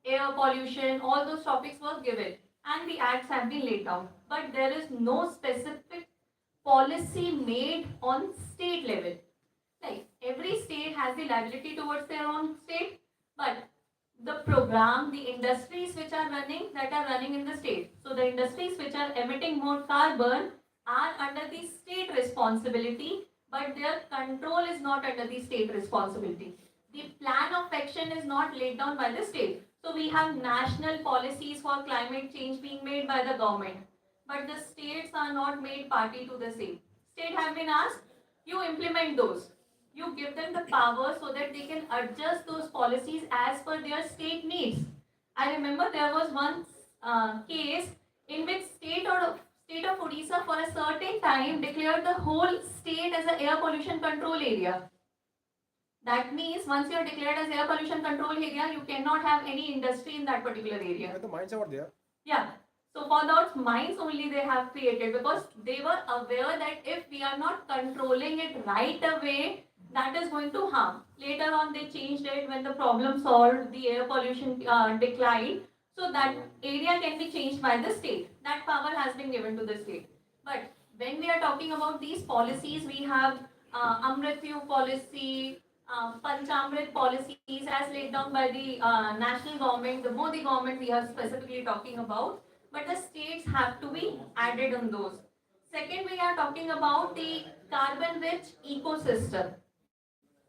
air pollution, all those topics were given and the acts have been laid down. But there is no specific policy made on state level. Like every state has the liability towards their own state, but the program, the industries which are running, that are running in the state. So the industries which are emitting more carbon are under the state responsibility, but their control is not under the state responsibility. The plan of action is not laid down by the state. So we have national policies for climate change being made by the government, but the states are not made party to the same. State have been asked, you implement those. You give them the power so that they can adjust those policies as per their state needs. I remember there was one case in which state of Odisha for a certain time declared the whole state as an air pollution control area. That means once you are declared as air pollution control area, you cannot have any industry in that particular area. But the mines are there. Yeah. So for those mines only they have created, because they were aware that if we are not controlling it right away, that is going to harm. Later on they changed it when the problem solved, the air pollution declined. So that area can be changed by the state. That power has been given to the state. But when we are talking about these policies, we have Amrityu policy, Panchamrit policies as laid down by the national government, the Modi government we are specifically talking about, but the states have to be added on those. Second, we are talking about the carbon rich ecosystem.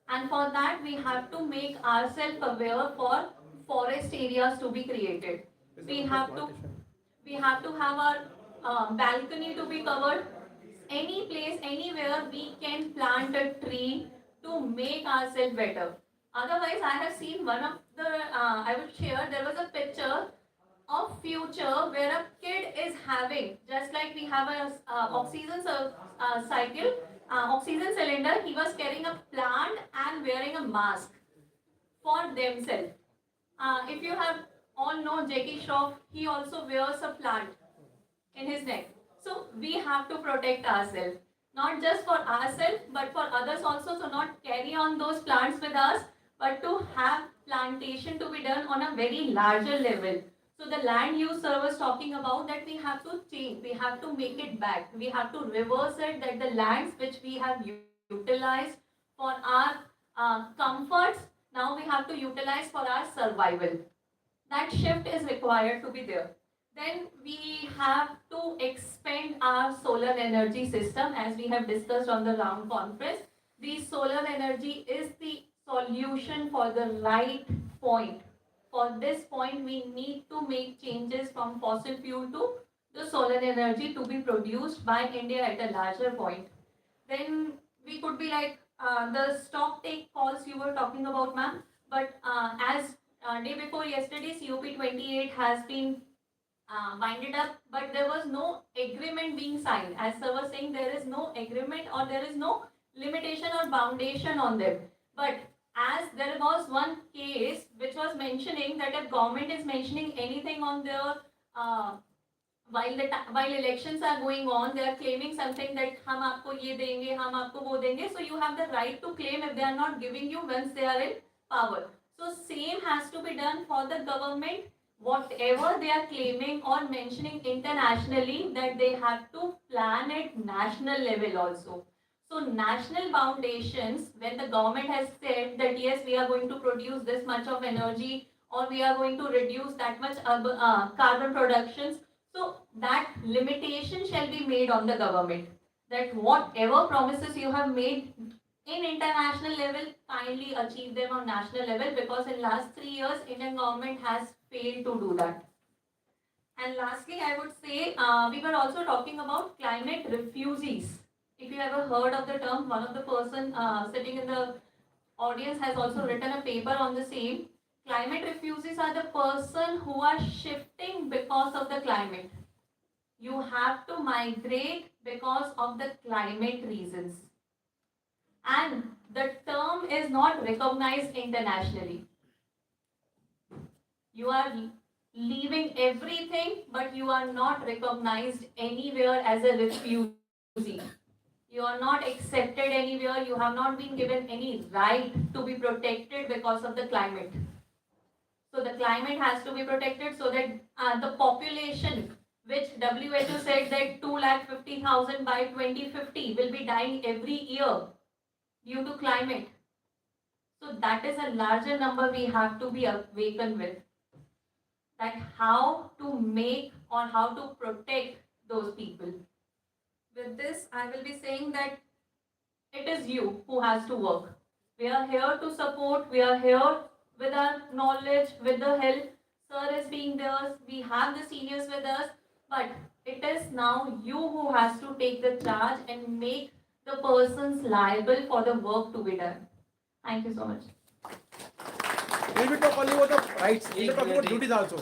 And for that, we have to make ourselves aware for forest areas to be created. We have to we have to have our balcony to be covered. Any place, anywhere we can plant a tree to make ourselves better. Otherwise, I have seen one of the, I would share, there was a picture of future where a kid is having, just like we have a cycle, oxygen cylinder, he was carrying a plant and wearing a mask for themselves. If you have all know Jackie Shroff, he also wears a plant in his neck. So we have to protect ourselves, not just for ourselves, but for others also. So not carry on those plants with us, but to have plantation to be done on a very larger level. So the land use sir was talking about that we have to change, we have to make it back, we have to reverse it, that the lands which we have utilized for our comforts, now we have to utilize for our survival. That shift is required to be there. Then we have to expand our solar energy system as we have discussed on the round conference. The solar energy is the solution for the right point. For this point, we need to make changes from fossil fuel to the solar energy to be produced by India at a larger point. Then we could be like the stock take calls you were talking about, ma'am. But as day before yesterday, COP28 has been winded up, but there was no agreement being signed. As sir was saying, there is no agreement or there is no limitation or foundation on them. But as there was one case which was mentioning that if government is mentioning anything on their while elections are going on, they are claiming something that हम आपको ये देंगे, हम आपको वो देंगे. So you have the right to claim if they are not giving you once they are in power. So same has to be done for the government. Whatever they are claiming or mentioning internationally, that they have to plan at national level also. So national foundations, when the government has said that yes, we are going to produce this much of energy or we are going to reduce that much carbon productions, so that limitation shall be made on the government. That whatever promises you have made in international level, kindly achieve them on national level, because in last 3 years, Indian government has failed to do that. And lastly, I would say we were also talking about climate refugees. If you ever heard of the term, one of the person sitting in the audience has also written a paper on the same. Climate refugees are the person who are shifting because of the climate. You have to migrate because of the climate reasons. And the term is not recognized internationally. You are leaving everything, but you are not recognized anywhere as a refugee. You are not accepted anywhere. You have not been given any right to be protected because of the climate. So the climate has to be protected so that the population, which WHO said that 250,000 by 2050 will be dying every year due to climate. So that is a larger number we have to be awakened with. That how to make or how to protect those people. With this, I will be saying that it is you who has to work. We are here to support, we are here with our knowledge, with the help. Sir is being there, we have the seniors with us, but it is now you who has to take the charge and make the persons liable for the work to be done. Thank you so much. When we talk only about the rights, we talk about duties also.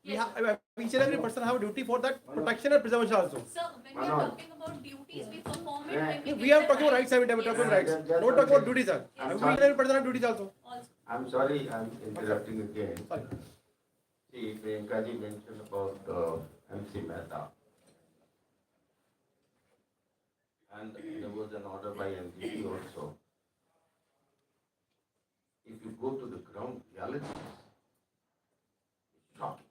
We Yes. have, each and every person have a duty for that protection and preservation also. Sir, when we are talking about duties, we perform it when we We get are the talking about rights. rights, we are talking about rights. Just Not one talking about thing. duties, sir. I'm Each sorry. and every person have duties also. Also. I'm sorry, I'm interrupting again. Sorry. See, Priyanka ji mentioned about MC Mehta. And there was an order by NGT also. If you go to the ground reality, it's shocking.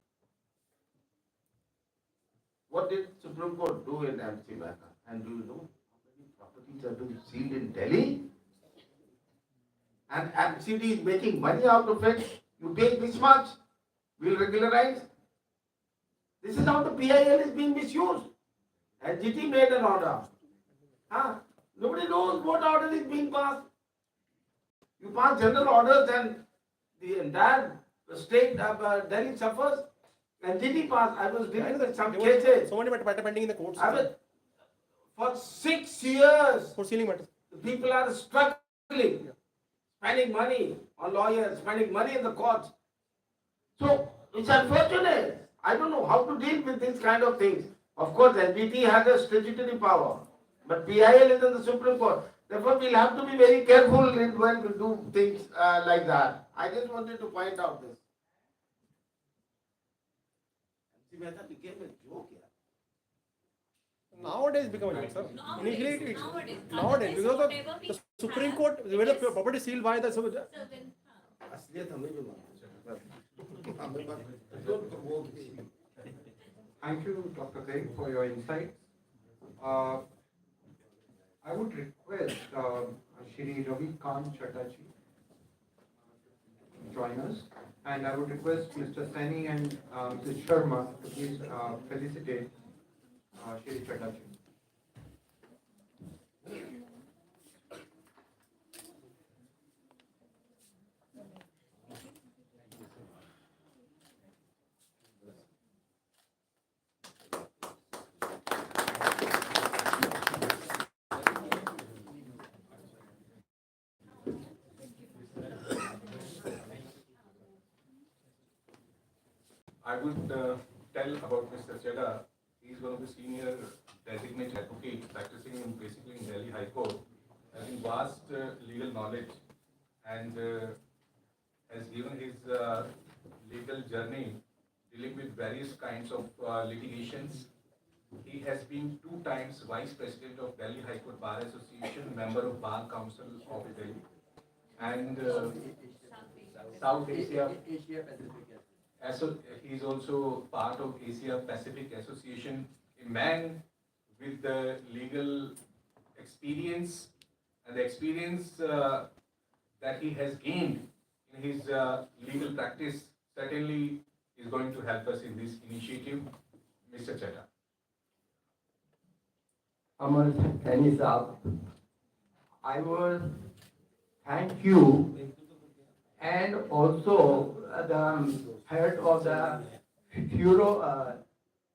What did Supreme Court do in MC Mehta? And do you know how many properties have been sealed in Delhi? And MCD is making money out of it. You pay this much, we'll regularize. This is how the PIL is being misused. NGT made an order. Huh? Nobody knows what order is being passed. You pass general orders and the entire state of Delhi suffers. NGT passed. I was dealing with some cases. So many matters pending in the courts. I was, for 6 years, For sealing matters. the people are struggling, spending money on lawyers, spending money in the courts. So it's unfortunate. I don't know how to deal with these kind of things. Of course, NGT has a statutory power, but PIL is in the Supreme Court. Therefore, we'll have to be very careful when we do things like that. I just wanted to point out this. MC Mehta became a joke here. Nowadays become a joke, sir. Nowadays, Initially, nowadays. nowadays, because Whatever of we the Supreme have, Court, where the property sealed by the so then, असलियत हमें भी मालूम है। हमें बस don't provoke it. Thank you, Dr. Craig, for your insights. I would request Shri Ravi Kant Chatterjee to join us, and I would request Mr. Sani and Mrs. Sharma to please felicitate Shri Chatterjee. I would tell about Mr. Chedda. He is one of the senior designated advocates practicing basically in Delhi High Court, having vast legal knowledge, and has given his legal journey dealing with various kinds of litigations. He has been 2 times Vice President of Delhi High Court Bar Association, member of Bar Council of Delhi, and South Asia. He is also part of Asia Pacific Association, a man with the legal experience, and the experience that he has gained in his legal practice certainly is going to help us in this initiative. Mr. Chedda. Amar Sani Saab, I will thank you and also the head of the Bureau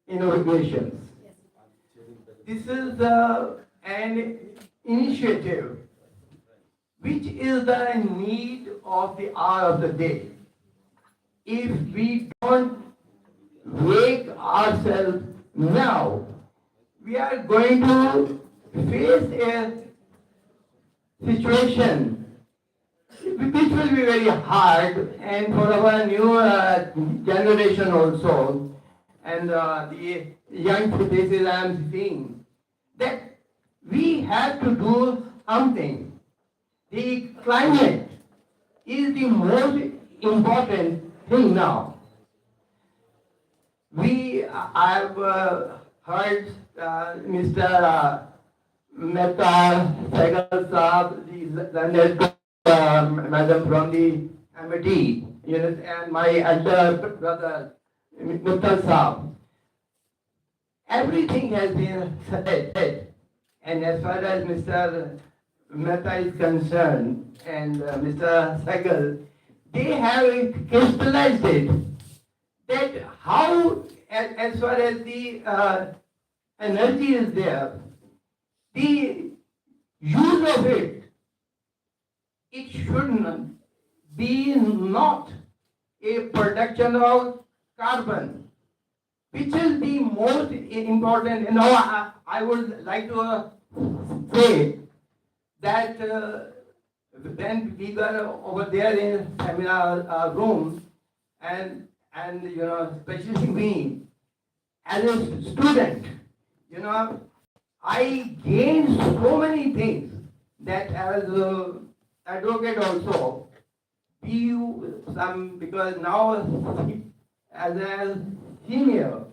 Innovations. This is an initiative which is the need of the hour of the day. If we don't wake ourselves now, we are going to face a situation which will be very hard, and for our new generation also, and the young faces I am seeing, that we have to do something. The climate is the most important thing now. I've heard Mr. Mehta, Saigal Saab, the madam from the MIT, and my elder brother, Muttal Saab. Everything has been said. And as far as Mr. Mehta is concerned and Mr. Sehgal, they have crystallized it that how, as far as the energy is there, the use of it should not be not a production of carbon, which is the most important. Now, I would like to say that when we were over there in seminar room, and especially me as a student, I gained so many things that as advocate also, because now as a senior,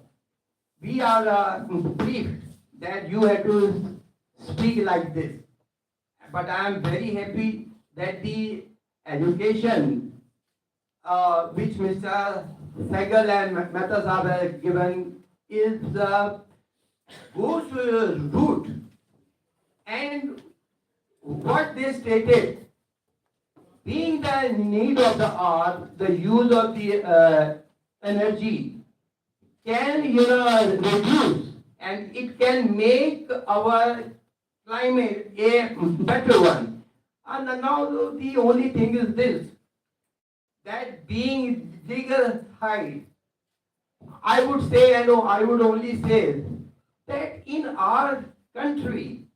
we are briefed that you have to speak like this. But I am very happy that the education which Mr. Sehgal and Mehta Sahab have given is goes to the root. And what they stated, being the need of the hour, the use of the energy can reduce, and it can make our climate a better one. And now the only thing is this, that being legal height, I would say, and I would only say that in our country,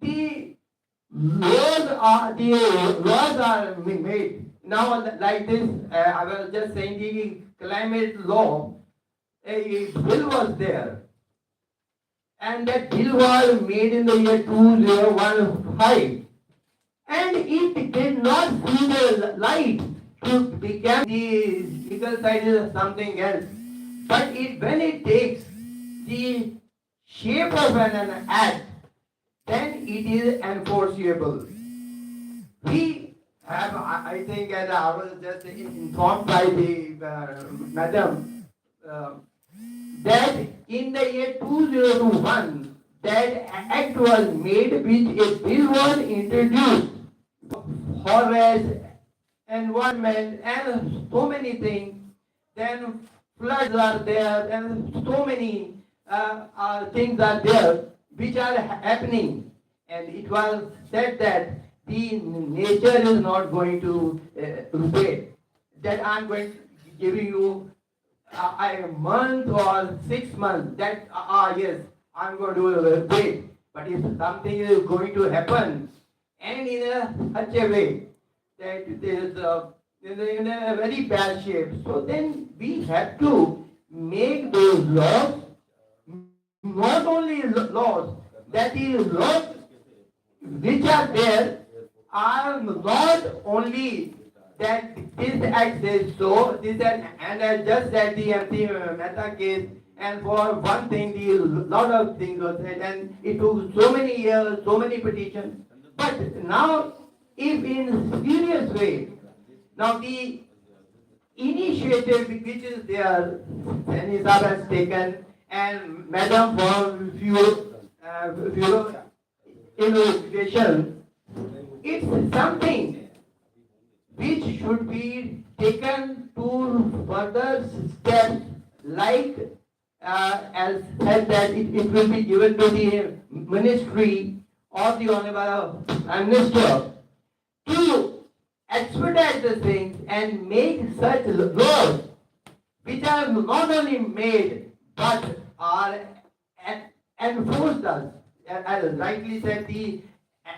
the laws are made now like this. I was just saying the climate law, a bill was there, and that bill was made in the year 2015, and it did not see the light to become the legal side is something else. But when it takes the shape of an act, then it is enforceable. We have, I think, and I was just informed by the madam that in the year 2021, that act was made, which a bill was introduced. Forest, environment, and so many things. Then floods are there, and so many things are there which are happening. And it was said that the nature is not going to wait. That I'm going to give you a month or 6 months. That yes, I'm going to wait. But if something is going to happen, and in such a way that it is in a very bad shape, so then we have to make those laws, not only laws, that is laws which are there are not only that this act says so, this and I just said the MC Mehta case, and for one thing, the lot of things were said, and it took so many years, so many petitions. But now, if in serious way, now the initiative which is there, Nisab has taken, and Madam for few innovation, it's something which should be taken to further steps, like as said that it will be given to the ministry or the Honorable Prime Minister to expedite the things and make such laws which are not only made but are enforced us. As rightly said, the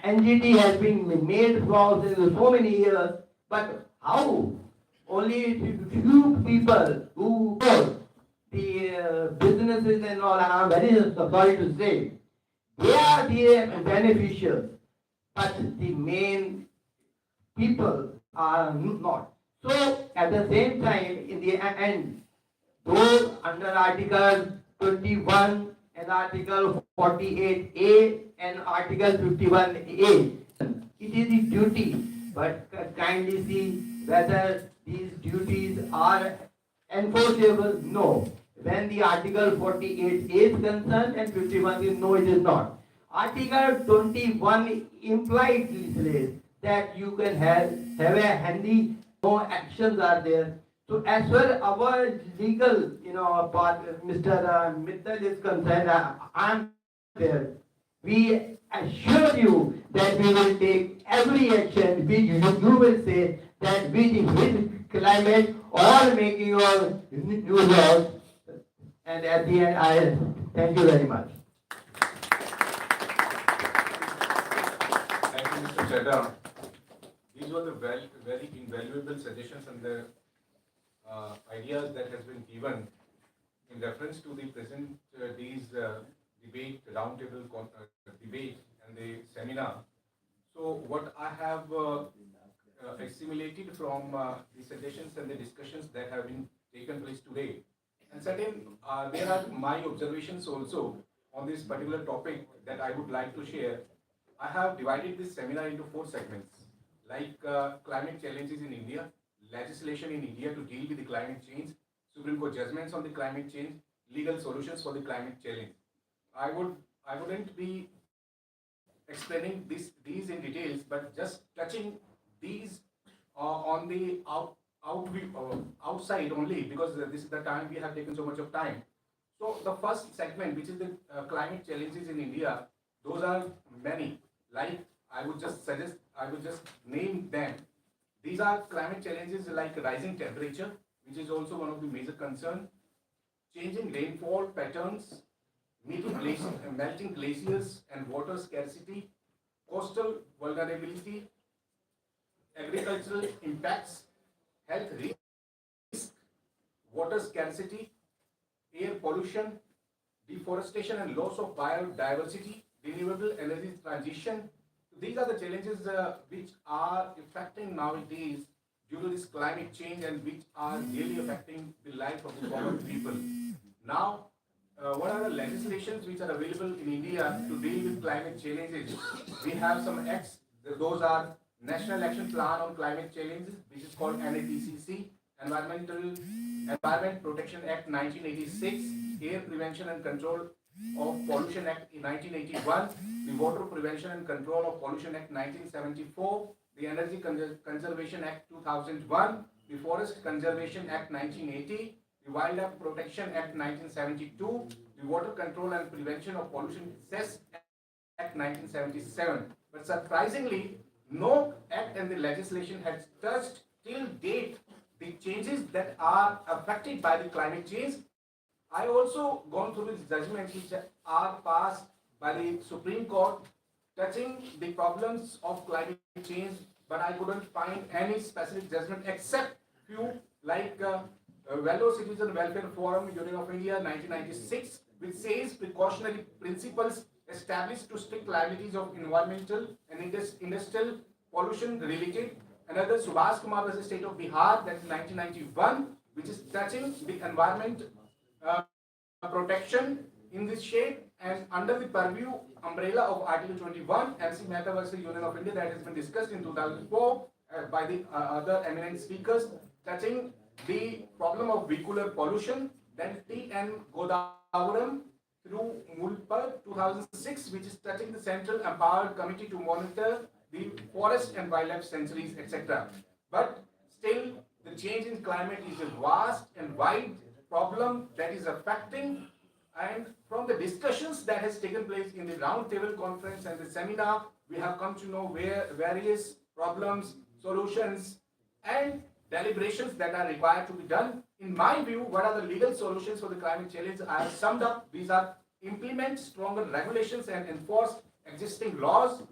NGT has been made for so many years, but how? Only few people who know the businesses and all, I'm very sorry to say, they are the beneficiaries, but the main people are not. So at the same time, in the end, those under Article 21 and Article 48A and Article 51A, it is the duty, but kindly see whether these duties are enforceable. No. When the Article 48A is concerned and 51 is no, it is not. Article 21 impliedly says that you can have a handy, no actions are there. So as far as our legal, part, Mr. Mittal is concerned, I am there. We assure you that we will take every action which you will say that with his climate or making of new laws. And at the end, I thank you very much. Thank you, Mr. Chadha. These were the very invaluable suggestions and the ideas that has been given in reference to the present these debate, roundtable debate and the seminar. So what I have assimilated from the suggestions and the discussions that have been taken place today, and certain there are my observations also on this particular topic that I would like to share. I have divided this seminar into 4 segments, like climate challenges in India, legislation in India to deal with the climate change, Supreme Court judgments on the climate change, legal solutions for the climate challenge. I wouldn't be explaining these in details, but just touching these on the outside only, because this is the time we have taken so much of time. So the first segment, which is the climate challenges in India, those are many. Like I would just name them. These are climate challenges like rising temperature, which is also one of the major concern, changing rainfall patterns, melting glaciers and water scarcity, coastal vulnerability, agricultural impacts, health risk, water scarcity, air pollution, deforestation and loss of biodiversity, renewable energy transition. These are the challenges which are affecting nowadays due to this climate change and which are really affecting the life of the common people. Now, what are the legislations which are available in India to deal with climate challenges? We have some acts. Those are National Action Plan on Climate Challenges, which is called NAPCC, Environment Protection Act 1986, Air Prevention and Control of Pollution Act 1981, the Water Prevention and Control of Pollution Act 1974, the Energy Conservation Act 2001, the Forest Conservation Act 1980, the Wildlife Protection Act 1972, the Water Control and Prevention of Pollution Cess Act 1977. But surprisingly, no act and the legislation has touched till date the changes that are affected by the climate change. I also gone through the judgments which are passed by the Supreme Court touching the problems of climate change, but I couldn't find any specific judgment except few like Velo Citizen Welfare Forum, Union of India, 1996, which says precautionary principles established to strict liabilities of environmental and industrial pollution related. Another Subhas Kumar versus State of Bihar, that is 1991, which is touching the environment protection in this shape and under the purview umbrella of Article 21, MC Mehta versus Union of India, that has been discussed in 2004 by the other eminent speakers, touching the problem of vehicular pollution, then T.N. Godavaram through Mulpar 2006, which is touching the Central Empowered Committee to monitor the forest and wildlife sanctuaries, etc. But still, the change in climate is a vast and wide problem that is affecting, and from the discussions that has taken place in the roundtable conference and the seminar, we have come to know where various problems, solutions, and deliberations that are required to be done. In my view, what are the legal solutions for the climate challenge? I have summed up. These are: implement stronger regulations and enforce existing laws.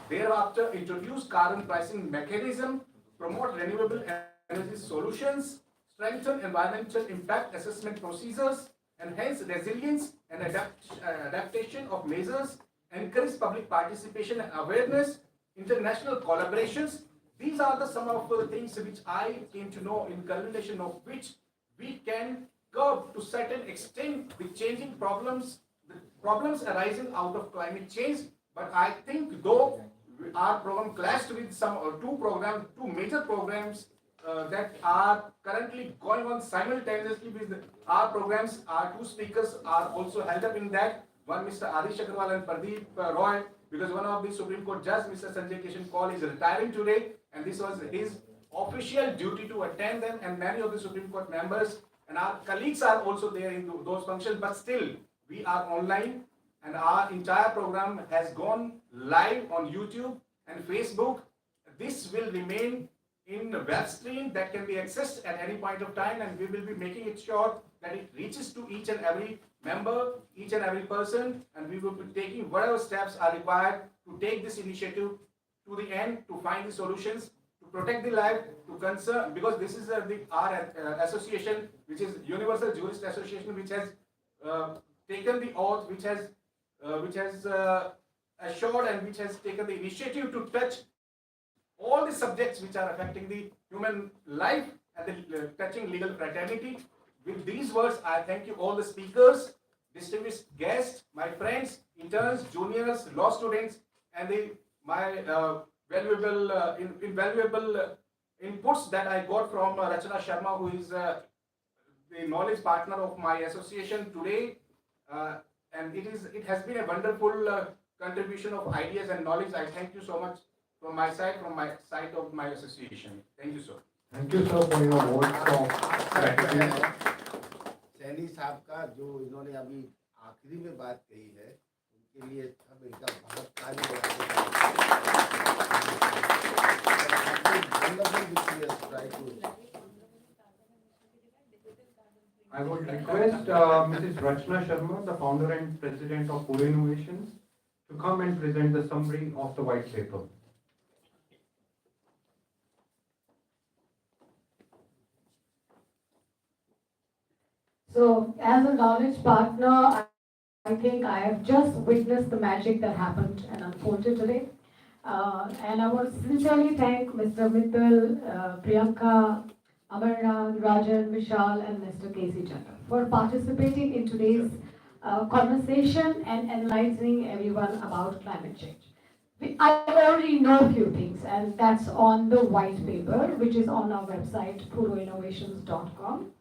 Thereafter, introduce carbon pricing mechanism, promote renewable energy solutions, strengthen environmental impact assessment procedures, enhance resilience and adaptation of measures, encourage public participation and awareness, international collaborations. These are some of the things which I came to know, in culmination of which we can curb to certain extent the changing problems, the problems arising out of climate change. But I think though our program clashed with two major programs that are currently going on simultaneously with our programs, our two speakers are also held up in that. one Mr. Adish Agarwal and Pradeep Roy, because one of the Supreme Court judge, Mr. Sanjay Kishan Kaul, is retiring today, and this was his official duty to attend them, and many of the Supreme Court members and our colleagues are also there in those functions, but still we are online, and our entire program has gone live on YouTube and Facebook. This will remain in web stream that can be accessed at any point of time, and we will be making it sure that it reaches to each and every member, each and every person, and we will be taking whatever steps are required to take this initiative to the end, to find the solutions, to protect the life, to concern, because this is our association, which is Universal Jurist Association, which has taken the oath, which has assured and which has taken the initiative to touch all the subjects which are affecting the human life and the touching legal fraternity. With these words, I thank you all the speakers, distinguished guests, my friends, interns, juniors, law students, and my invaluable inputs that I got from Rachana Sharma, who is the knowledge partner of my association today. And it has been a wonderful contribution of ideas and knowledge. I thank you so much from my side of my association. Thank you, sir. Thank you, sir, for your words of gratitude. Saini साहब का जो इन्होंने अभी आखिरी में बात कही है, उनके लिए सब इनका बहुत ताली I would request Mrs. Rachna Sharma, the founder and president of Pure Innovations, to come and present the summary of the white paper. So, as a knowledge partner, I think I have just witnessed the magic that happened and unfolded today. And I want to sincerely thank Mr. Mittal, Priyanka, Amarnath, Rajan, Vishal, and Mr. K.C. Chandra for participating in today's conversation and enlightening everyone about climate change. I already know a few things, and that's on the white paper, which is on our website, puroinnovations.com.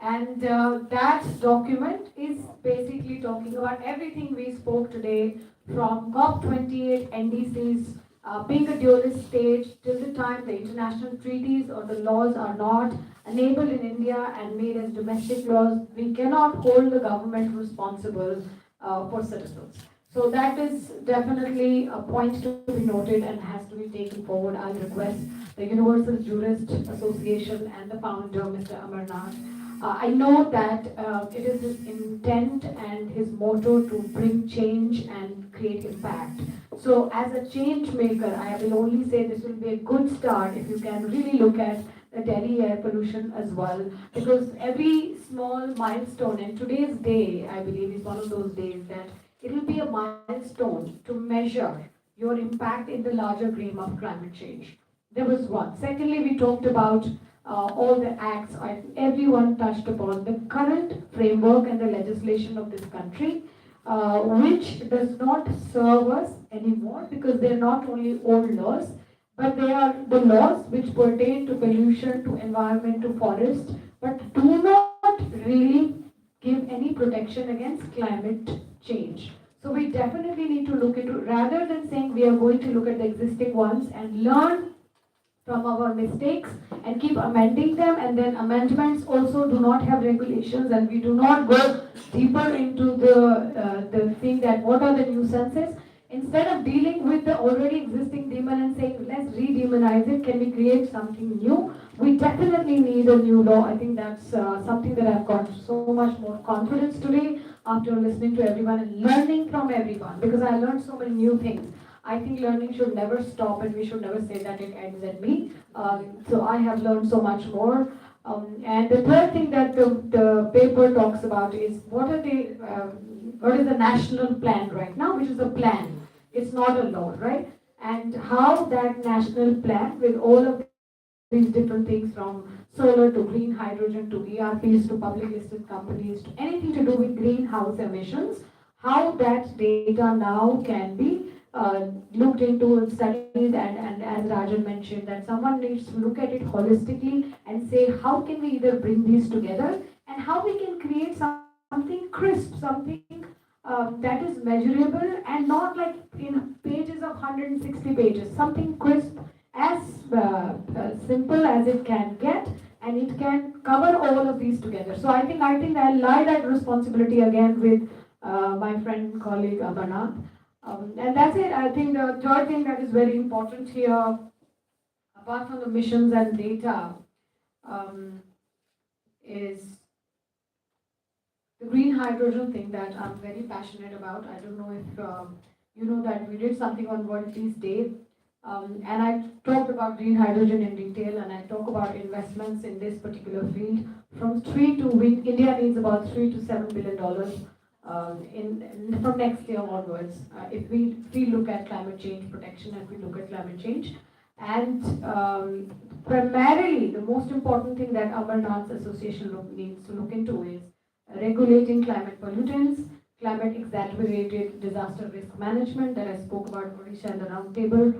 And that document is basically talking about everything we spoke today, from COP28 NDCs being a dualist state till the time the international treaties or the laws are not enabled in India and made as domestic laws. We cannot hold the government responsible for citizens. So that is definitely a point to be noted and has to be taken forward. I'll request the Universal Jurist Association and the founder, Mr. Amarnath. I know that it is his intent and his motto to bring change and create impact. So as a change maker, I will only say this will be a good start if you can really look at the Delhi air pollution as well, because every small milestone, and today's day, I believe, is one of those days that it will be a milestone to measure your impact in the larger game of climate change. There was one. Secondly, we talked about all the acts, everyone touched upon the current framework and the legislation of this country, which does not serve us anymore, because they're not only old laws, but they are the laws which pertain to pollution, to environment, to forest, but do not really give any protection against climate change. So we definitely need to look into, rather than saying we are going to look at the existing ones and learn from our mistakes and keep amending them, and then amendments also do not have regulations, and we do not go deeper into the thing that what are the nuisances. Instead of dealing with the already existing demon and saying let's re-demonize it, can we create something new? We definitely need a new law. I think that's something that I've got so much more confidence today after listening to everyone and learning from everyone, because I learned so many new things. I think learning should never stop, and we should never say that it ends at me. So I have learned so much more. And the third thing that the paper talks about is what is the national plan right now, which is a plan. It's not a law, right? And how that national plan with all of these different things, from solar to green hydrogen to ERPs to public listed companies to anything to do with greenhouse emissions, how that data now can be looked into, studies, and as Rajan mentioned, that someone needs to look at it holistically and say how can we either bring these together and how we can create something crisp, something that is measurable and not like in pages of 160 pages, something crisp, as simple as it can get, and it can cover all of these together. So I think I'll lie that responsibility again with my friend and colleague Amarnath. And that's it. I think the third thing that is very important here, apart from the missions and data, is the green hydrogen thing that I'm very passionate about. I don't know if you know that we did something on World Peace Day, and I talked about green hydrogen in detail, and I talk about investments in this particular field. From India needs about $3 to $7 billion from next year onwards. If we look at climate change protection, if we look at climate change, and primarily the most important thing that Amarnath Association needs to look into is regulating climate pollutants, climate exacerbated disaster risk management that I spoke about Odisha in the roundtable.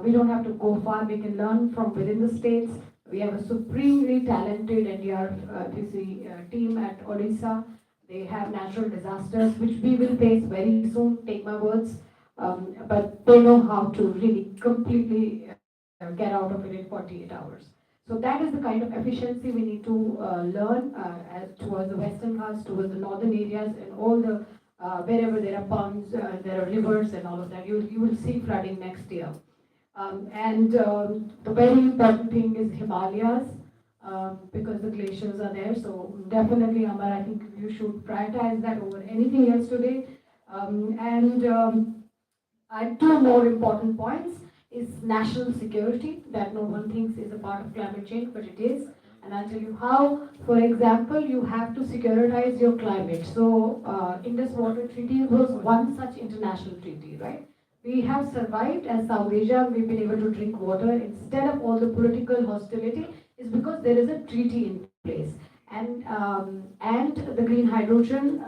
We don't have to go far, we can learn from within the states. We have a supremely talented NDRPC team at Odisha. They have natural disasters, which we will face very soon, take my words. But they know how to really completely get out of it in 48 hours. So that is the kind of efficiency we need to learn towards the western Ghats, towards the northern areas, and all the wherever there are ponds, there are rivers, and all of that. You will see flooding next year. The very important thing is Himalayas, because the glaciers are there. So definitely, Amar, I think you should prioritize that over anything else today. Two more important points is national security, that no one thinks is a part of climate change, but it is. And I'll tell you how. For example, you have to securitize your climate. So Indus Water Treaty was one such international treaty, right? We have survived as South Asia, we've been able to drink water instead of all the political hostility, is because there is a treaty in place. And the green hydrogen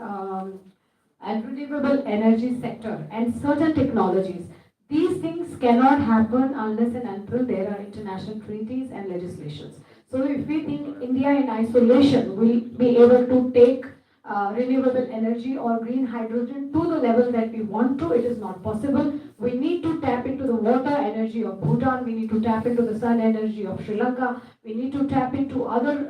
and renewable energy sector and certain technologies, these things cannot happen unless and until there are international treaties and legislations. So if we think India in isolation will be able to take renewable energy or green hydrogen to the level that we want to, it is not possible. We need to tap into the water energy of Bhutan, we need to tap into the sun energy of Sri Lanka, we need to tap into other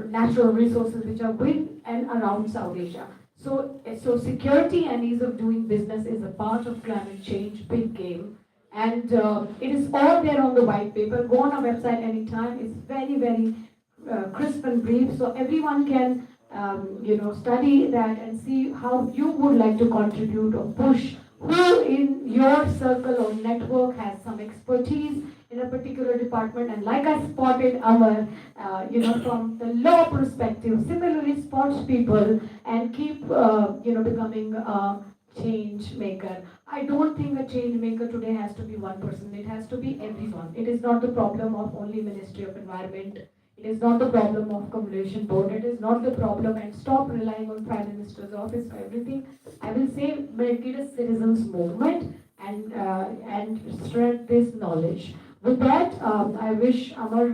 natural resources which are within and around South Asia. So security and ease of doing business is a part of climate change, big game. And it is all there on the white paper. Go on our website anytime. It's very, very crisp and brief. So everyone can, study that and see how you would like to contribute or push. Who in your circle or network has some expertise in a particular department, and like I spotted Amar, from the law perspective, similarly spots people and keep, becoming a change maker. I don't think a change maker today has to be one person. It has to be everyone. It is not the problem of only Ministry of Environment. It is not the problem of Cumulation Board. It is not the problem, and stop relying on Prime Minister's office for everything. I will say make it a citizens movement and spread this knowledge. With that, I wish Amar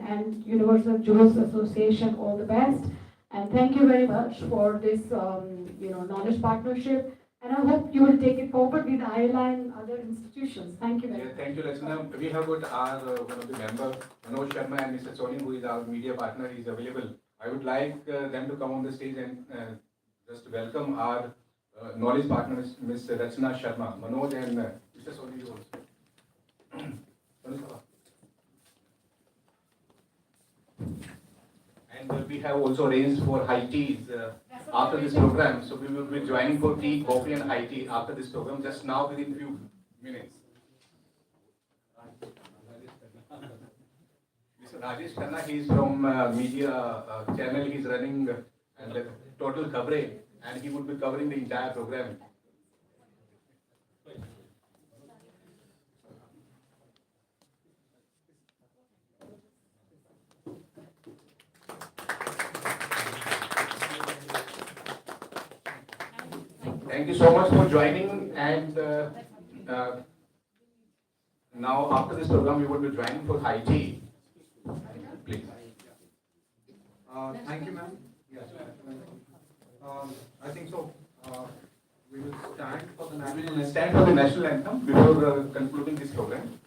and Universal Jewels Association all the best, and thank you very much for this knowledge partnership. And I hope you will take it forward with ILI and other institutions. Thank you very much. Thank you, Rachna. We have got our one of the member, Manoj Sharma, and Mr. Soni, who is our media partner, is available. I would like them to come on the stage and just welcome our knowledge partners, Ms. Rachna Sharma, Manoj, and Mr. Soni also. And we have also arranged for high teas after this program. So we will be joining for tea, coffee, and high tea after this program, just now within few minutes. Mr. Rajesh Khanna, he is from media channel. He is running total coverage, and he would be covering the entire program. Thank you so much for joining, and now after this program we will be joining for high tea. Please. Thank you, ma'am. Yes. will stand for the national anthem before concluding this program.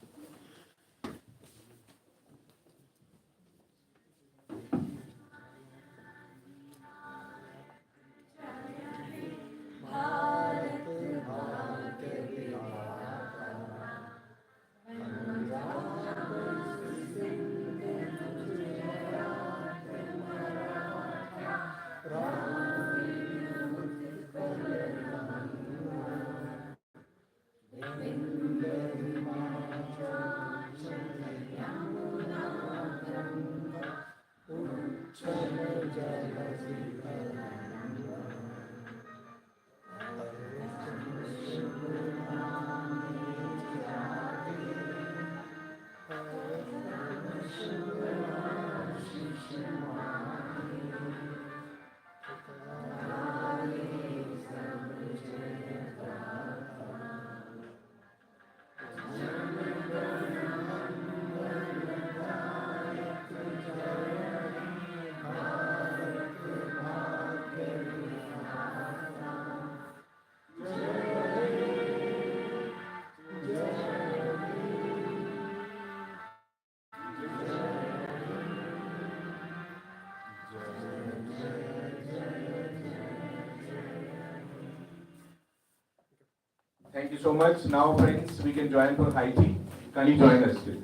Thank you so much. Now, friends, we can join for high tea. Can you join us, please?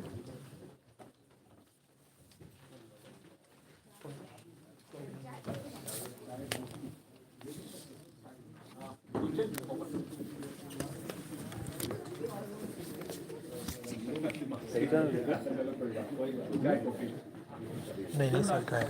नहीं नहीं sir का है